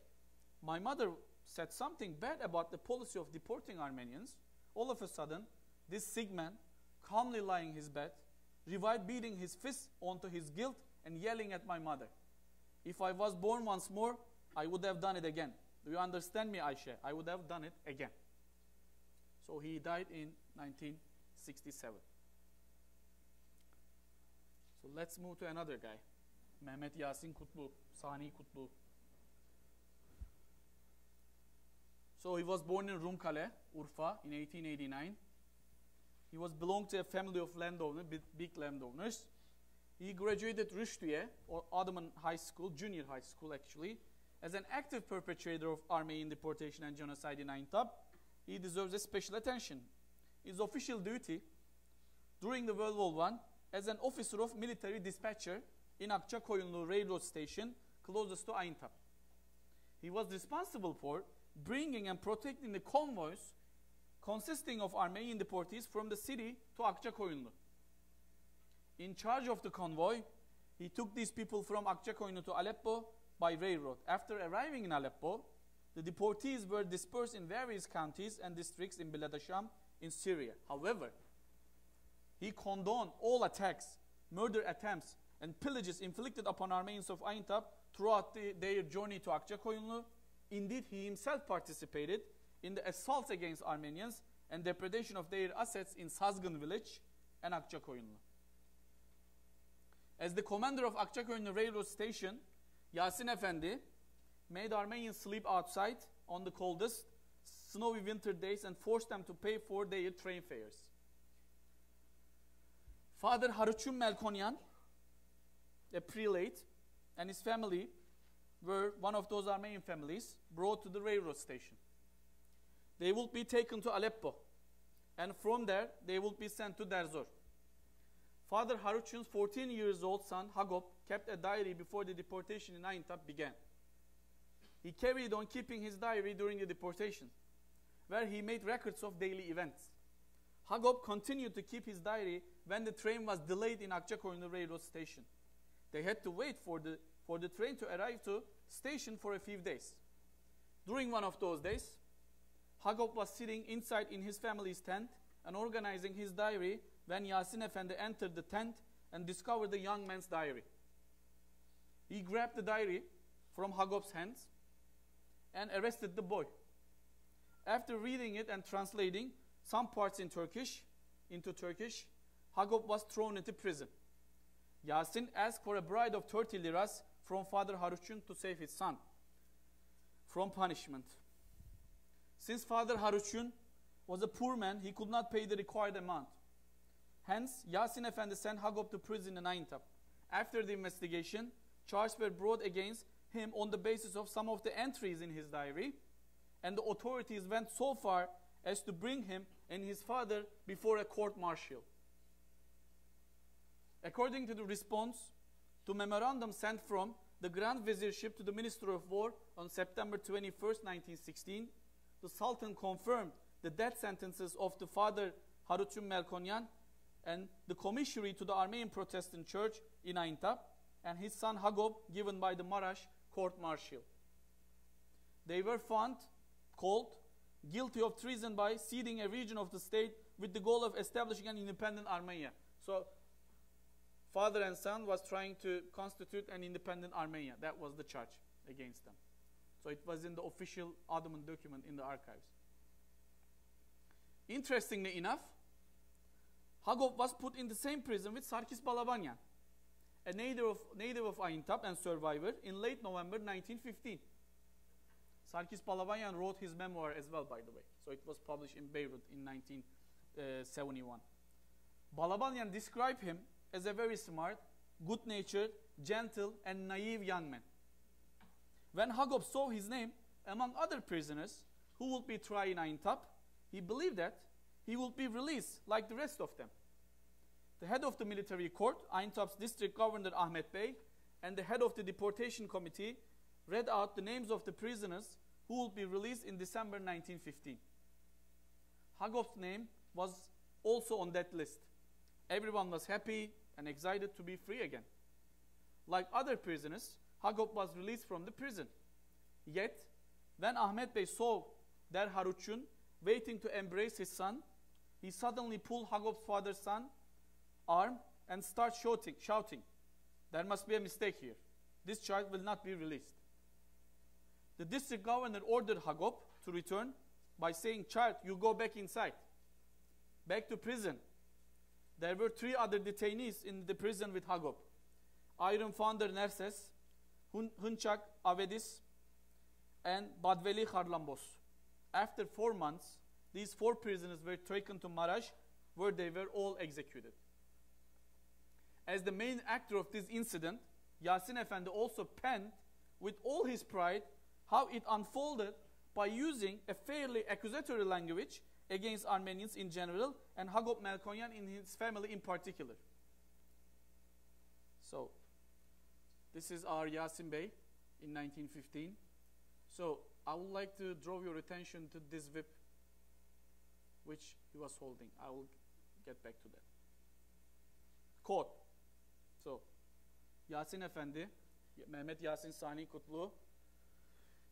my mother said something bad about the policy of deporting Armenians. All of a sudden, this sick man, calmly lying in his bed, revived beating his fist onto his guilt and yelling at my mother. If I was born once more, I would have done it again. Do you understand me, Ayşe? I would have done it again. So he died in 1967. So let's move to another guy. Mehmet Yasin Kutlu, Sani Kutlu. So he was born in Rumkale, Urfa, in 1889. He was belonged to a family of landowners, big landowners. He graduated Rüştüye, or Ottoman High School, junior high school actually, as an active perpetrator of Armenian deportation and genocide in Aintab. He deserves a special attention. His official duty during the World War I as an officer of military dispatcher in Akçakoyunlu railroad station closest to Aintab. He was responsible for bringing and protecting the convoys consisting of Armenian deportees from the city to Akçakoyunlu. In charge of the convoy, he took these people from Akçakoyunlu to Aleppo by railroad. After arriving in Aleppo, the deportees were dispersed in various counties and districts in Bilad Sham in Syria. However, he condoned all attacks, murder attempts, and pillages inflicted upon Armenians of Aintab throughout their journey to Akçakoyunlu. Indeed, he himself participated in the assaults against Armenians and depredation of their assets in Sazgın village and Akçakoyunlu. As the commander of Akçakoyunlu railroad station, Yasin Efendi made Armenians sleep outside on the coldest, snowy winter days and forced them to pay for their train fares. Father Haruchun Melkonyan, a prelate, and his family were one of those Armenian families brought to the railroad station. They would be taken to Aleppo, and from there they would be sent to Derzor. Father Haruchun's 14-year-old son, Hagop, kept a diary before the deportation in Aintab began. He carried on keeping his diary during the deportation, where he made records of daily events. Hagop continued to keep his diary when the train was delayed in Akçakoyunlu railroad station. They had to wait for the train to arrive to station for a few days. During one of those days, Hagop was sitting inside in his family's tent and organizing his diary when Yasin Efendi entered the tent and discovered the young man's diary. He grabbed the diary from Hagop's hands and arrested the boy. After reading it and translating some parts into Turkish, Hagop was thrown into prison. Yasin asked for a bribe of 30 liras from Father Haruchun to save his son from punishment. Since Father Haruchun was a poor man, he could not pay the required amount. Hence, Yasin Efendi sent Hagop to prison in Aintab. After the investigation, charges were brought against him on the basis of some of the entries in his diary, and the authorities went so far as to bring him and his father before a court-martial. According to the response to memorandum sent from the Grand Viziership to the Minister of War on September 21st, 1916, the Sultan confirmed the death sentences of the Father Haruchun Melkonyan and the commissary to the Armenian Protestant Church in Aintab, and his son Hagop given by the Marash court-martial. They were found, called, guilty of treason by ceding a region of the state with the goal of establishing an independent Armenia. So, father and son was trying to constitute an independent Armenia. That was the charge against them. So it was in the official Ottoman document in the archives. Interestingly enough, Hagop was put in the same prison with Sarkis Balabanyan, a native of Aintab and survivor, in late November 1915. Sarkis Balabanyan wrote his memoir as well, by the way. So it was published in Beirut in 1971. Balabanyan described him as a very smart, good-natured, gentle, and naive young man. When Hagop saw his name among other prisoners who would be tried in Aintab, he believed that he would be released like the rest of them. The head of the military court, Aintab's district governor Ahmet Bey, and the head of the deportation committee read out the names of the prisoners who would be released in December 1915. Hagop's name was also on that list. Everyone was happy and excited to be free again. Like other prisoners, Hagop was released from the prison. Yet, when Ahmet Bey saw Der Haruchun waiting to embrace his son, he suddenly pulled Hagop's father's son's arm and started shouting, "There must be a mistake here. This child will not be released." The district governor ordered Hagop to return by saying, "Child, you go back inside, back to prison." There were 3 other detainees in the prison with Hagop: Iron Founder Nerses, Hunchak Avedis, and Badveli Kharlambos. After 4 months, these 4 prisoners were taken to Marash, where they were all executed. As the main actor of this incident, Yasin Efendi also penned with all his pride how it unfolded by using a fairly accusatory language against Armenians in general and Hagop Melkonyan in his family in particular. So, this is our Yasin Bey in 1915. So, I would like to draw your attention to this whip which he was holding. I will get back to that. Quote. So, Yasin Efendi, Mehmet Yasin Sani Kutlu,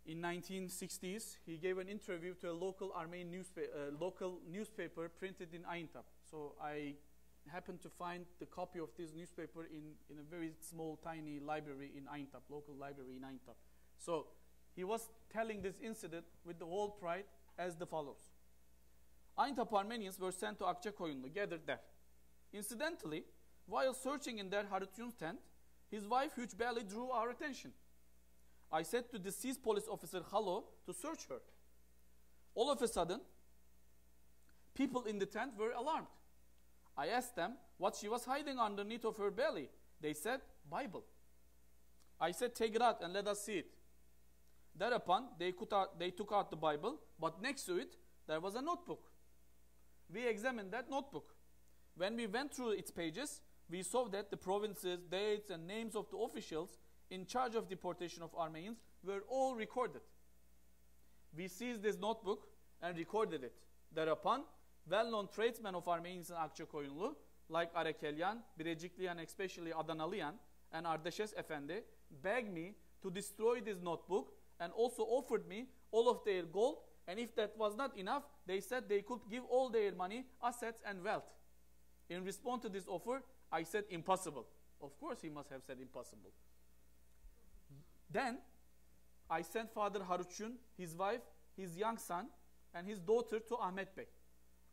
in 1960s, he gave an interview to a local Armenian newspaper printed in Aintab. So I happened to find the copy of this newspaper in a very small, tiny library in Aintab, local library in Aintab. So he was telling this incident with the whole pride as the follows. Aintab Armenians were sent to Akçakoyunlu, gathered there. Incidentally, while searching in their Harutyun's tent, his wife Huç Belli drew our attention. I said to the deceased police officer Halo to search her. All of a sudden, people in the tent were alarmed. I asked them what she was hiding underneath of her belly. They said, Bible. I said, take it out and let us see it. Thereupon, they took out the Bible, but next to it, there was a notebook. We examined that notebook. When we went through its pages, we saw that the provinces, dates, and names of the officials in charge of deportation of Armenians were all recorded. We seized this notebook and recorded it. Thereupon, well-known tradesmen of Armenians in Akçakoyunlu, like Arekelyan, Birecikli, and especially Adanalyan, and Ardeşes Efendi, begged me to destroy this notebook and also offered me all of their gold, and if that was not enough, they said they could give all their money, assets, and wealth. In response to this offer, I said impossible. Of course he must have said impossible. Then, I sent Father Haruchun, his wife, his young son, and his daughter to Ahmet Bey,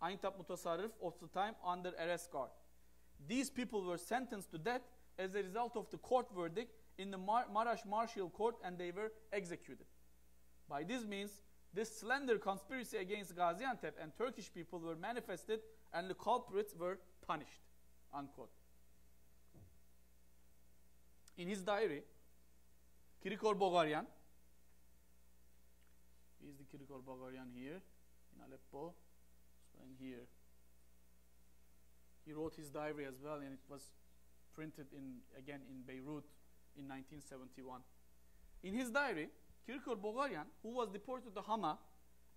Aintab Mutasarrif of the time, under arrest guard. These people were sentenced to death as a result of the court verdict in the Maraş Martial Court, and they were executed. By this means, this slender conspiracy against Gaziantep and Turkish people were manifested, and the culprits were punished. Unquote. In his diary, Kirikor Bogaryan, is the Kirikor Bogaryan here in Aleppo, so in here. He wrote his diary as well, and it was printed again in Beirut in 1971. In his diary, Kirikor Bogaryan, who was deported to Hama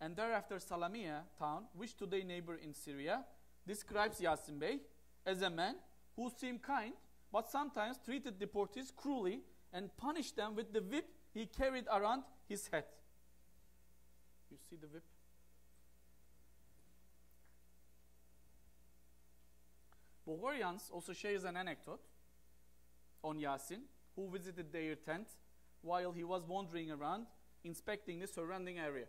and thereafter Salamiye town, which today neighbor in Syria, describes Yasin Bey as a man who seemed kind, but sometimes treated deportees cruelly and punished them with the whip he carried around his head. You see the whip? Bogoryans also shares an anecdote on Yasin, who visited their tent while he was wandering around inspecting the surrounding area.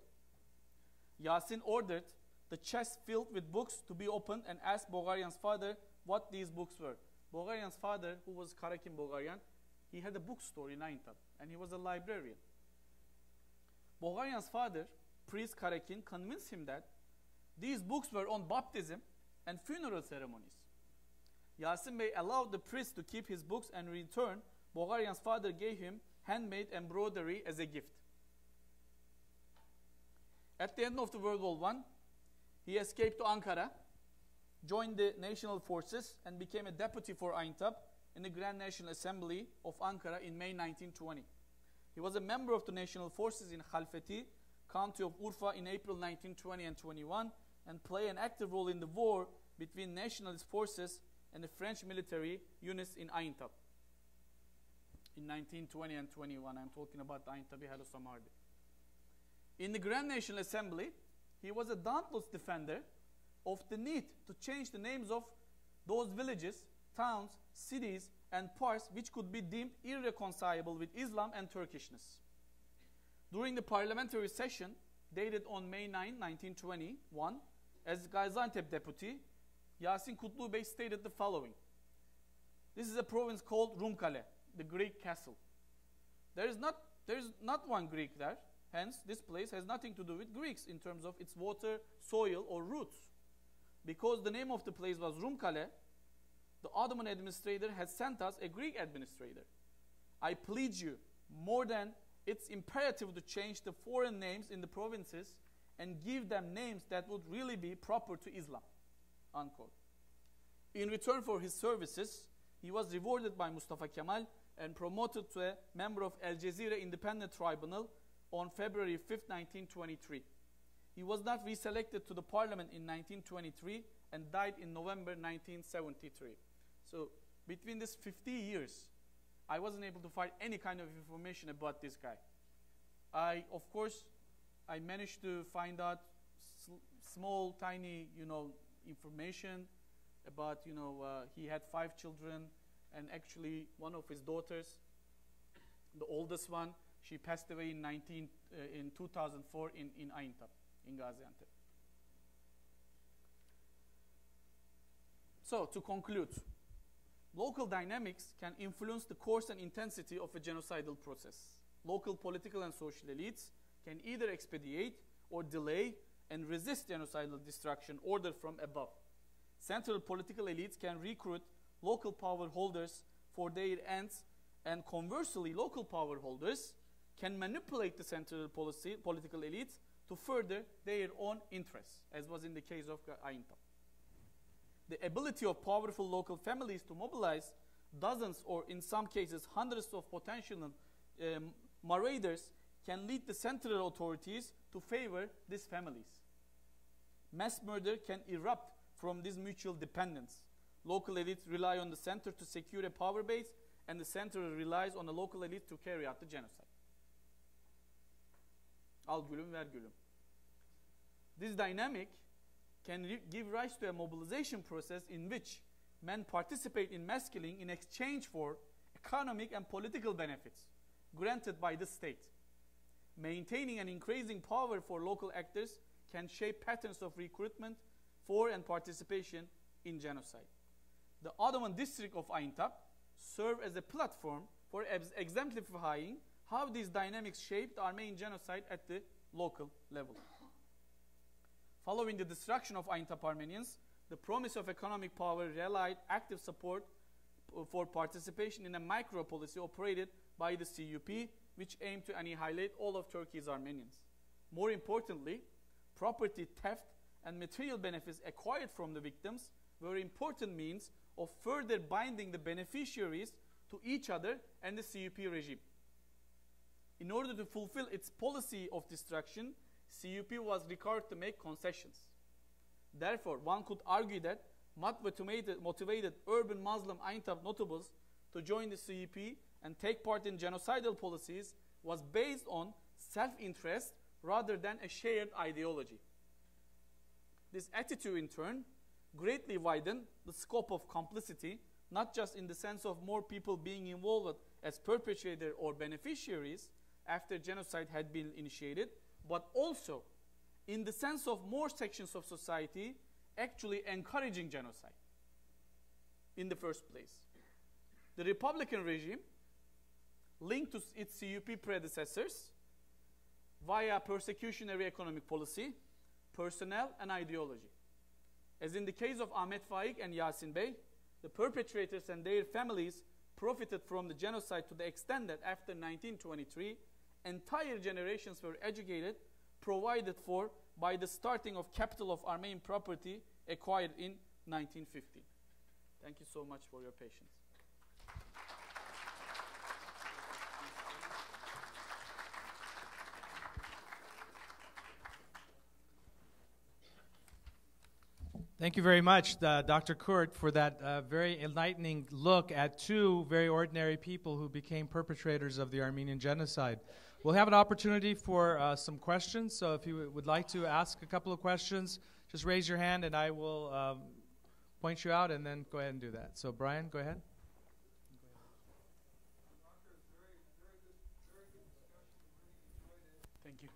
Yasin ordered the chest filled with books to be opened and asked Bogaryan's father what these books were. Bogaryan's father, who was Karakin Bogaryan, he had a bookstore in Aintab, and he was a librarian. Bogaryan's father, priest Karakin, convinced him that these books were on baptism and funeral ceremonies. Yasin Bey allowed the priest to keep his books, and in return, Bogaryan's father gave him handmade embroidery as a gift. At the end of the World War I, he escaped to Ankara, joined the national forces, and became a deputy for Aintab in the Grand National Assembly of Ankara in May 1920. He was a member of the national forces in Khalfeti, county of Urfa, in April 1920 and 21, and played an active role in the war between nationalist forces and the French military units in Aintab. In 1920 and 21, I'm talking about the Aintabi Harusa Harbi. In the Grand National Assembly, he was a dauntless defender of the need to change the names of those villages, towns, cities, and parts which could be deemed irreconcilable with Islam and Turkishness. During the parliamentary session, dated on May 9, 1921, as Gaziantep deputy, Yasin Kutlu Bey stated the following. This is a province called Rumkale, the Greek castle. There is not one Greek there. Hence, this place has nothing to do with Greeks in terms of its water, soil, or roots. Because the name of the place was Rumkale, the Ottoman administrator had sent us a Greek administrator. I plead you, more than it's imperative to change the foreign names in the provinces and give them names that would really be proper to Islam. Unquote. In return for his services, he was rewarded by Mustafa Kemal and promoted to a member of Al Jazeera Independent Tribunal on February 5, 1923. He was not reselected to the parliament in 1923 and died in November 1973. So between these 50 years, I wasn't able to find any kind of information about this guy. Of course, I managed to find out small, tiny, information about, he had 5 children, and actually one of his daughters, the oldest one, she passed away in 2004 in Aintab, in Gaziantep. So, to conclude, local dynamics can influence the course and intensity of a genocidal process. Local political and social elites can either expedite or delay and resist genocidal destruction ordered from above. Central political elites can recruit local power holders for their ends, and conversely, local power holders can manipulate the central political elites to further their own interests, as was in the case of Aintab. The ability of powerful local families to mobilize dozens or in some cases hundreds of potential marauders can lead the central authorities to favor these families. Mass murder can erupt from this mutual dependence. Local elites rely on the center to secure a power base, and the center relies on the local elite to carry out the genocide. Al gülüm ver gülüm. This dynamic can give rise to a mobilization process in which men participate in mass killing in exchange for economic and political benefits granted by the state. Maintaining an increasing power for local actors can shape patterns of recruitment for and participation in genocide. The Ottoman district of Aintab served as a platform for exemplifying how these dynamics shaped the Armenian genocide at the local level. Following the destruction of Aintab Armenians, the promise of economic power relied active support for participation in a micro-policy operated by the CUP, which aimed to annihilate all of Turkey's Armenians. More importantly, property theft and material benefits acquired from the victims were important means of further binding the beneficiaries to each other and the CUP regime. In order to fulfill its policy of destruction, CUP was required to make concessions. Therefore, one could argue that motivated urban Muslim Aintab notables to join the CUP and take part in genocidal policies was based on self-interest rather than a shared ideology. This attitude, in turn, greatly widened the scope of complicity, not just in the sense of more people being involved as perpetrators or beneficiaries, after genocide had been initiated, but also in the sense of more sections of society actually encouraging genocide in the first place. The Republican regime, linked to its CUP predecessors via persecutionary economic policy, personnel, and ideology. As in the case of Ahmet Faik and Yasin Bey, the perpetrators and their families profited from the genocide to the extent that after 1923, entire generations were educated, provided for by the starting of capital of Armenian property acquired in 1915. Thank you so much for your patience. Thank you very much, Dr. Kurt, for that very enlightening look at two very ordinary people who became perpetrators of the Armenian genocide. We'll have an opportunity for some questions, so if you would like to ask a couple of questions, just raise your hand and I will point you out and then go ahead and do that. So Brian, go ahead. Thank you.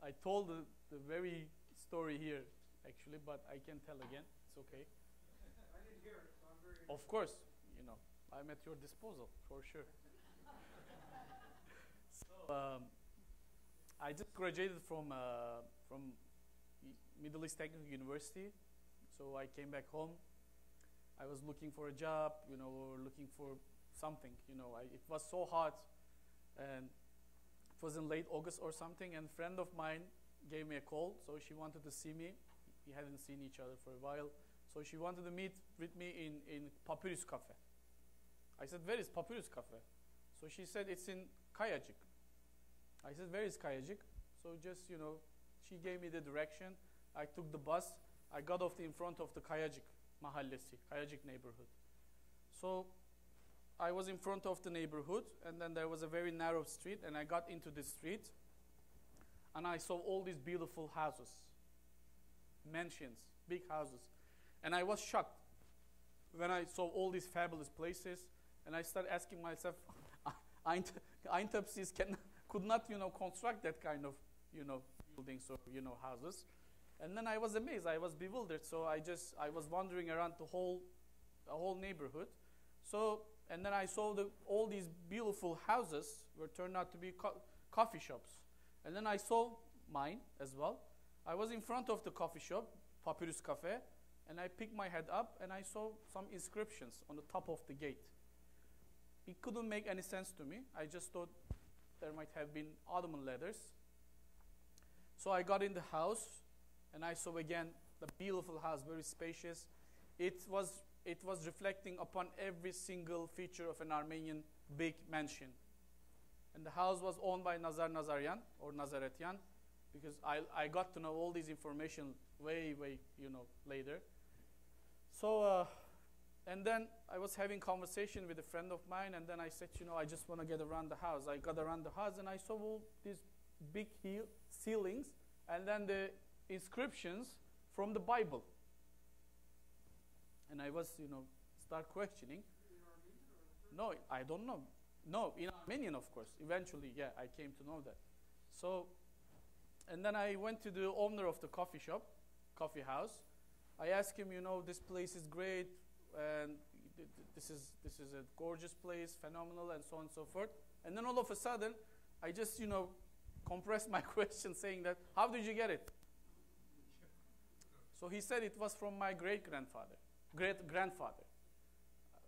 I told the very story here, actually, but I can tell again. It's okay. I didn't hear it, so I'm very... Of course, you know, I'm at your disposal, for sure. So, I just graduated from Middle East Technical University, so I came back home. I was looking for a job, you know, or looking for something, you know. It was so hot, and it was in late August or something, and a friend of mine gave me a call, so she wanted to see me. We hadn't seen each other for a while, so she wanted to meet with me in Papyrus Cafe. I said, where is Papyrus Cafe? So she said, it's in Kayacik. I said, where is Kayacik? So just, you know, she gave me the direction. I took the bus. I got off in front of the Kayacik Mahallesi, Kayacik neighborhood. So I was in front of the neighborhood, and then there was a very narrow street, and I got into the street, and I saw all these beautiful houses, mansions, big houses. And I was shocked when I saw all these fabulous places, and I started asking myself, Eintepsis could not, you know, construct that kind of, you know, buildings or, you know, houses. And then I was amazed, I was bewildered, so I was wandering around the whole neighborhood. So, and then I saw all these beautiful houses were turned out to be coffee shops. And then I saw mine as well. I was in front of the coffee shop, Papyrus Cafe, and I picked my head up and I saw some inscriptions on the top of the gate. It couldn't make any sense to me. I just thought there might have been Ottoman letters. So I got in the house and I saw again the beautiful house, very spacious. It was reflecting upon every single feature of an Armenian big mansion. And the house was owned by Nazar Nazaryan or Nazaretian, because I got to know all this information way, you know, later. So, and then I was having conversation with a friend of mine, and then I said, you know, I just want to get around the house. I got around the house, and I saw all these big ceilings, and then the inscriptions from the Bible. And I was, you know, start questioning. In Armenian or in No, I don't know. No, in Armenian, of course. Eventually, yeah, I came to know that. So, and then I went to the owner of the coffee house. I asked him, you know, this place is great, and this is a gorgeous place, phenomenal, and so on and so forth. And then all of a sudden, I just, you know, compressed my question saying that, how did you get it? So he said it was from my great-grandfather.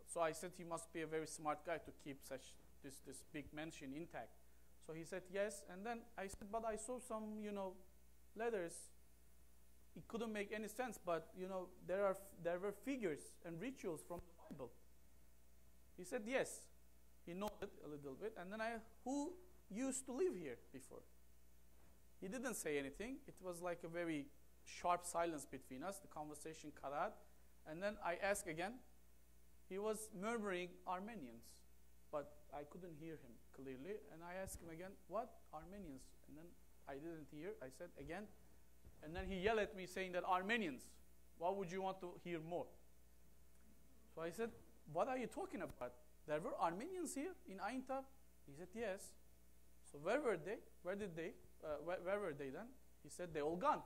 So I said he must be a very smart guy to keep this big mansion intact. So he said yes, and then I said, but I saw some, you know, letters. It couldn't make any sense, but, you know, there were figures and rituals from the Bible. He said yes. He nodded a little bit, and then who used to live here before? He didn't say anything. It was like a very sharp silence between us. The conversation cut out. And then I asked again. He was murmuring Armenians, but I couldn't hear him clearly. And I asked him again, what? Armenians? And then I didn't hear. I said again, And then he yelled at me saying that Armenians, what would you want to hear more? So I said, what are you talking about? There were Armenians here in Aintab? He said, yes. So where were they? Where were they then? He said, they all gone.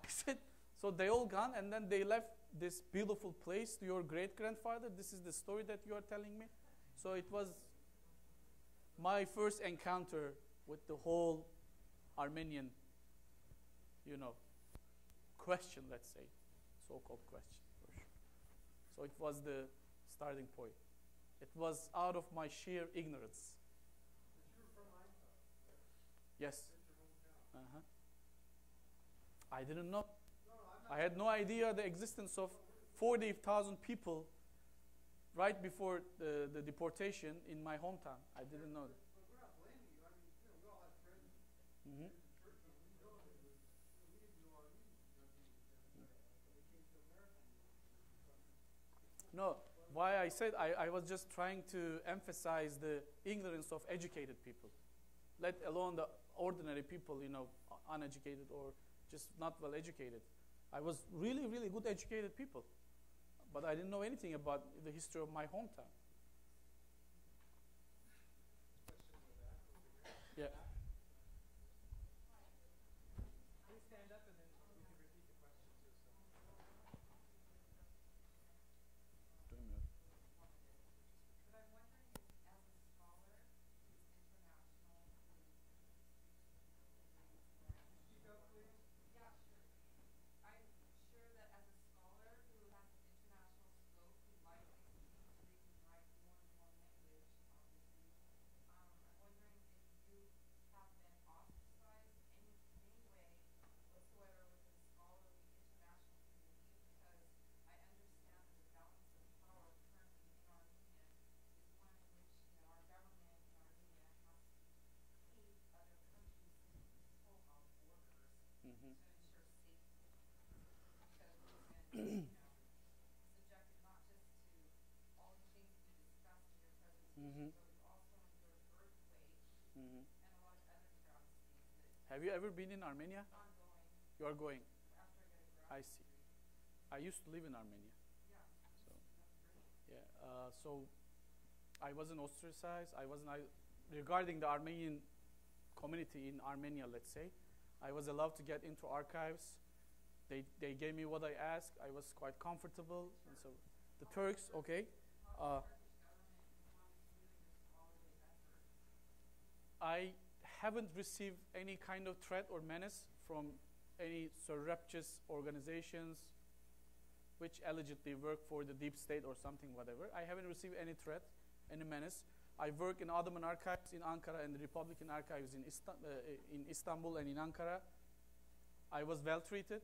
I said, so they all gone and then they left this beautiful place to your great-grandfather? This is the story that you are telling me? So it was my first encounter with the whole Armenian, question, let's say, so-called question, for sure. So it was the starting point. It was out of my sheer ignorance. But you're from Aintab, right? Yes. That's your hometown. I didn't know. No, I'm not. I had no idea the existence of 40,000 people right before the deportation in my hometown. I didn't know that. But we're not blaming you. I mean, we all have friends Mm-hmm. in Turkey. We know it was, we didn't know Armenians until we came to America. No, why I said I was just trying to emphasize the ignorance of educated people, let alone the ordinary people, uneducated or just not well educated. I was really, really good educated people, but I didn't know anything about the history of my hometown. Yeah. Please stand up and then we can repeat the question too. Two minutes. But I'm wondering if, as a scholar who's international, Speak up, please. yeah, sure. I'm sure that as a scholar who has an international scope, who likely speaks, reads, and writes more than one language, obviously, I'm wondering if you have been ostracized any way whatsoever within the scholarly international community, because I understand that the balance of power currently in Armenia is one in which, our government in Armenia has to keep other countries to control our borders Mm-hmm. to ensure safety, because we've been, subjected not just to all the things you discussed in your presentation, Mhm. but we've also endured earthquakes Mm-hmm. and a lot of other travesties that Have you ever been in Armenia? ongoing You are going. after I get a I graduate see. degree. I used to live in Armenia. Yeah, So that's great. yeah. So I wasn't ostracized. Regarding the Armenian community in Armenia, let's say, I was allowed to get into archives. They gave me what I asked. I was quite comfortable. And so the Turks, okay. How does the Turkish government respond to you and your scholarly efforts? I haven't received any kind of threat or menace from any surreptitious organizations which allegedly work for the deep state or something, whatever. I haven't received any threat, any menace. I work in Ottoman archives in Ankara and the Republican archives in Istanbul and in Ankara. I was well treated,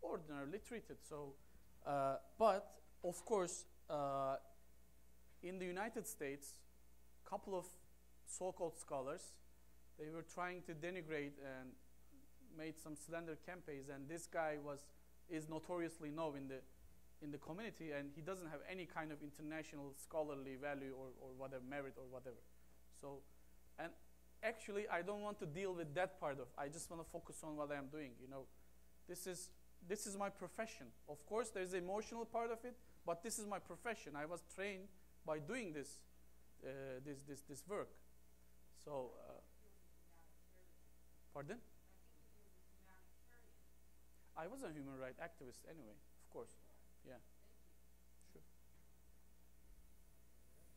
ordinarily treated. So, but of course, in the United States, a couple of so-called scholars, they were trying to denigrate and made some slender campaigns. And this guy is notoriously known in the community, and he doesn't have any kind of international scholarly value or whatever, merit or whatever. So, and actually, I don't want to deal with that part of. I just want to focus on what I am doing. This is my profession. Of course, there's the emotional part of it, but this is my profession. I was trained by doing this work. So, pardon? I was a human rights activist anyway, of course. Yeah.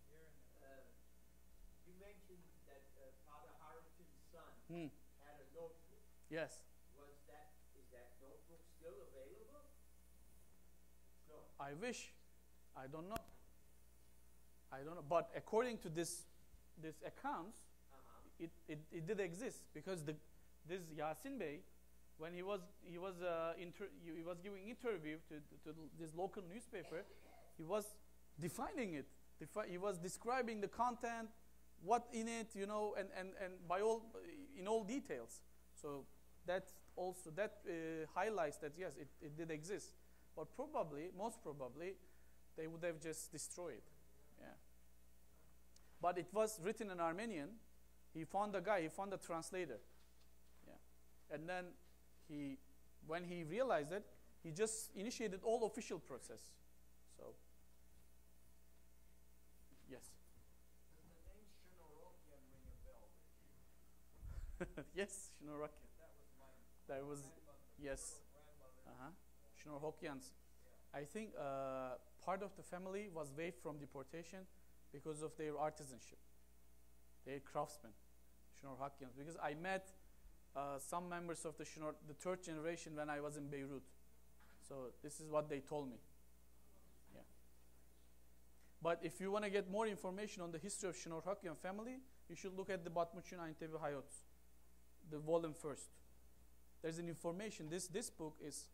Sure. You mentioned that Father Harrington's son had a notebook. Yes. Is that notebook still available? No. I wish. I don't know. But according to this accounts, it did exist, because this Yasin Bey, when he was giving interview to this local newspaper, he was defining it. He was describing the content, what in it, and in all details. So that highlights that yes, it did exist. But most probably, they would have just destroyed it. Yeah. But it was written in Armenian. He found a translator. Yeah. And then when he realized it, he just initiated all official process. So, yes. Does the name Shinorokian ring a bell with you? Yes, Shinorokian. That was my There was, grandmother, yes. grandmother. Shinorokians. I think part of the family was waived from deportation because of their artisanship, their craftsmen, Shinorokians. Because I met some members of the third generation when I was in Beirut. So this is what they told me. Yeah. But if you want to get more information on the history of Shinorokian family, you should look at the Batmuçin Ayntevi Hayot, the volume first. There's an information. This book is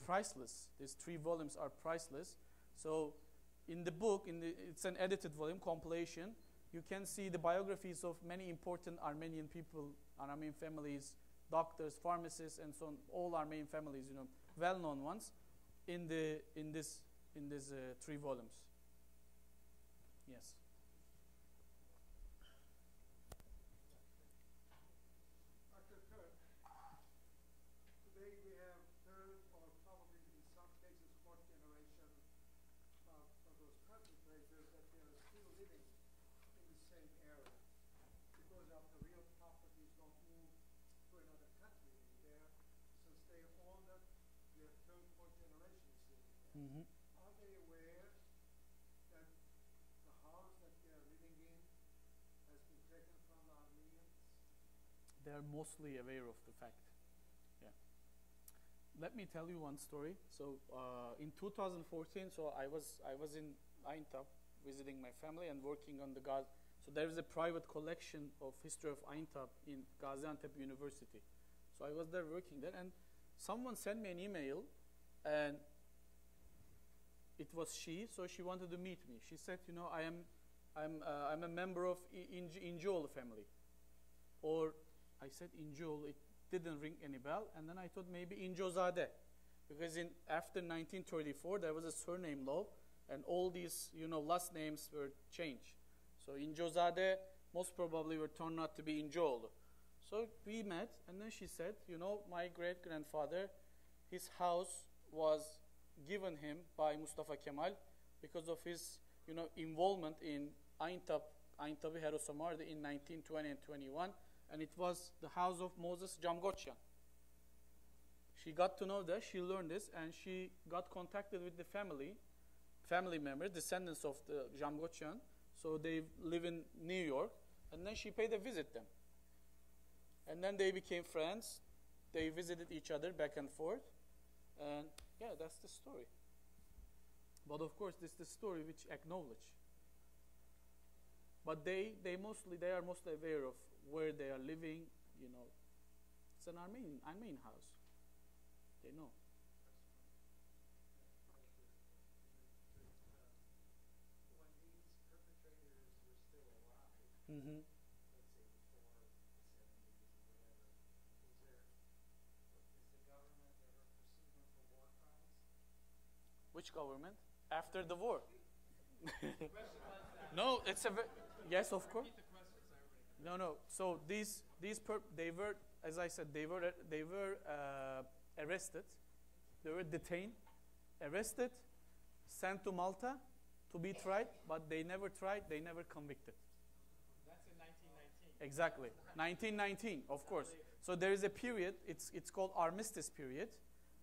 priceless. These 3 volumes are priceless. So in the book, it's an edited volume, compilation, you can see the biographies of many important Armenian people, Armenian families, doctors, pharmacists, and so on, all Armenian families, well-known ones, in these 3 volumes. Yes. Dr. Kurt, today we have third or probably in some cases fourth generation of those perpetrators that they are still living in the same area because of the real properties don't move to another country there. Since they own it, we have third, fourth generations living there. Mm-hmm. Are they aware that the house that they are living in has been taken from the Armenians? They're mostly aware of the fact. Yeah. Let me tell you one story. So in 2014, so I was in Aintab visiting my family and working on the So there is a private collection of history of Aintab in Gaziantep University. So I was there working there, and someone sent me an email, and it was she. So she wanted to meet me. She said, I'm a member of Injol family, or I said Injol. It didn't ring any bell, and then I thought maybe Injozade, because after 1934 there was a surname law, and all these last names were changed. So Injozade most probably were turned out to be Injol. So we met, and then she said, my great-grandfather, his house was given him by Mustafa Kemal because of his involvement in Aintabi Herosomardi in 1920 and 21. And it was the house of Moses Jamgochyan. She got to know that, she learned this, and she got contacted with the family members, descendants of the Jamgochyan. So they live in New York, and then she paid a visit them. And then they became friends. They visited each other back and forth. And yeah, that's the story. But of course, this is the story which acknowledge. But they are mostly aware of where they are living, It's an Armenian house. They know. When these perpetrators were still alive, Mm-hmm. let's say before the 70s or whatever, is the government ever pursued them for war crimes? Which government? After the war? No, it's yes, of course. No. So they were, as I said, they were arrested, they were detained, arrested, sent to Malta to be tried, but they never tried, they never convicted. That's in 1919. Exactly, 1919, of course. So there is a period. It's called armistice period,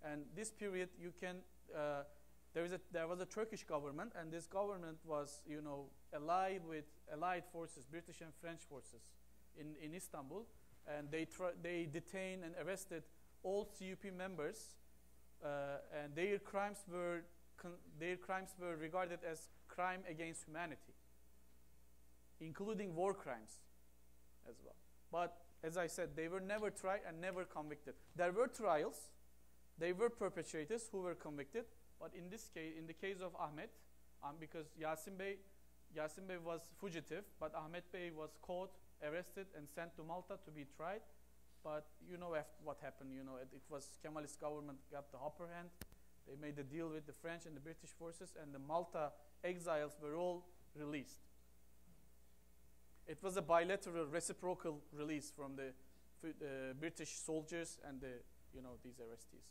and this period you can. There was a Turkish government, and this government was, allied with allied forces, British and French forces, in Istanbul, and they detained and arrested all CUP members, and their crimes were regarded as crime against humanity, including war crimes as well. But as I said, they were never tried and never convicted. There were trials, there were perpetrators who were convicted. But in this case, in the case of Ahmet, because Yasin Bey was fugitive, but Ahmet Bey was caught, arrested, and sent to Malta to be tried. But what happened. It was Kemalist government got the upper hand. They made a deal with the French and the British forces, and the Malta exiles were all released. It was a bilateral, reciprocal release from British soldiers and these arrestees.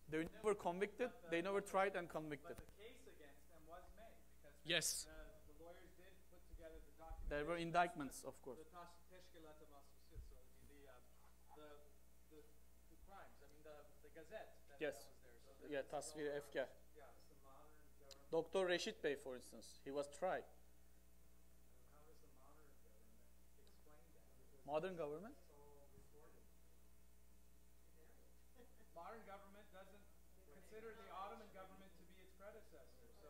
They were never convicted. They never tried and convicted. But the case against them was made because Yes. the lawyers did put together the document. There were indictments, of course. The teşkilat-ı mahsusiyet, so the crimes. I mean the gazette that Yes. was there. So Yeah, this is Tasvir all- Efkar. Yeah. It's the modern government. Dr. Reşit Bey, for instance, he was tried. How does the modern government explain that? Modern government? It's all distorted. Modern government doesn't consider the Ottoman government to be its predecessor. So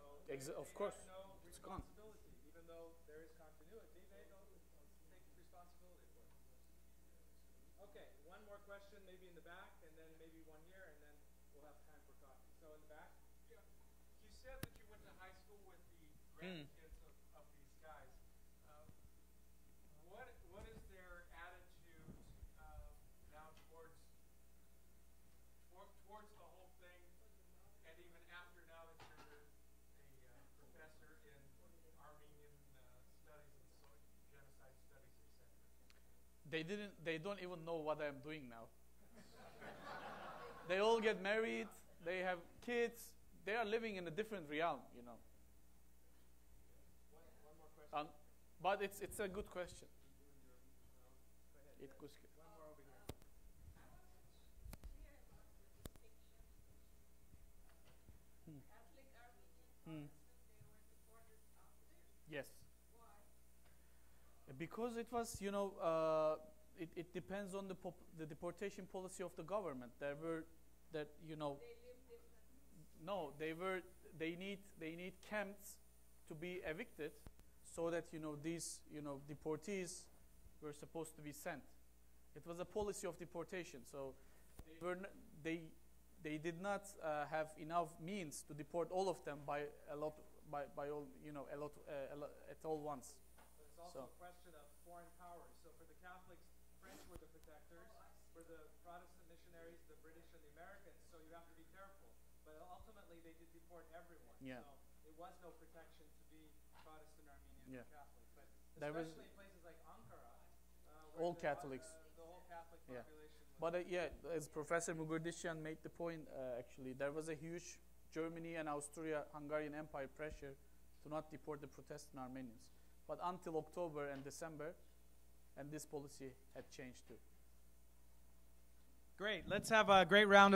Of they course. have no It's gone. responsibility, even though there is continuity. They don't take responsibility for it. Okay, one more question, maybe in the back, and then maybe one here, and then we'll have time for coffee. So in the back. Yeah. You said that you went to high school with the grandkids of these guys. What is their attitude now towards the whole thing, and even after now that you're a professor in Armenian studies and genocide studies, etc.? They don't even know what I'm doing now. They all get married, they have kids, they are living in a different realm, One more question. But it's a good question. Go ahead. It goes. One more over here. I wasn't clear about the distinction. Catholic Armenian Protestants, they were deported after. Yes. Why? Because it was, it depends on the deportation policy of the government. There were that, They live differently. no, they need camps to be evicted so that, these, deportees were supposed to be sent. It was a policy of deportation. So they did not have enough means to deport all of them by all, at all once. But it's also a question of foreign powers. So for the Catholics, French were the protectors. For the Protestant missionaries, the British and the Americans. So you have to be careful. But ultimately, they did deport everyone. Yeah. So it was no protection to be Protestant, Armenian, Yeah. or Catholic. But There was- especially in places like Ankara, All where Catholics. The whole Catholic Yeah. population was. But as Professor Mugurdisyan made the point, actually, there was a huge Germany and Austria-Hungarian Empire pressure to not deport the Protestant Armenians. But until October and December, and this policy had changed too. Great. Let's have a great round of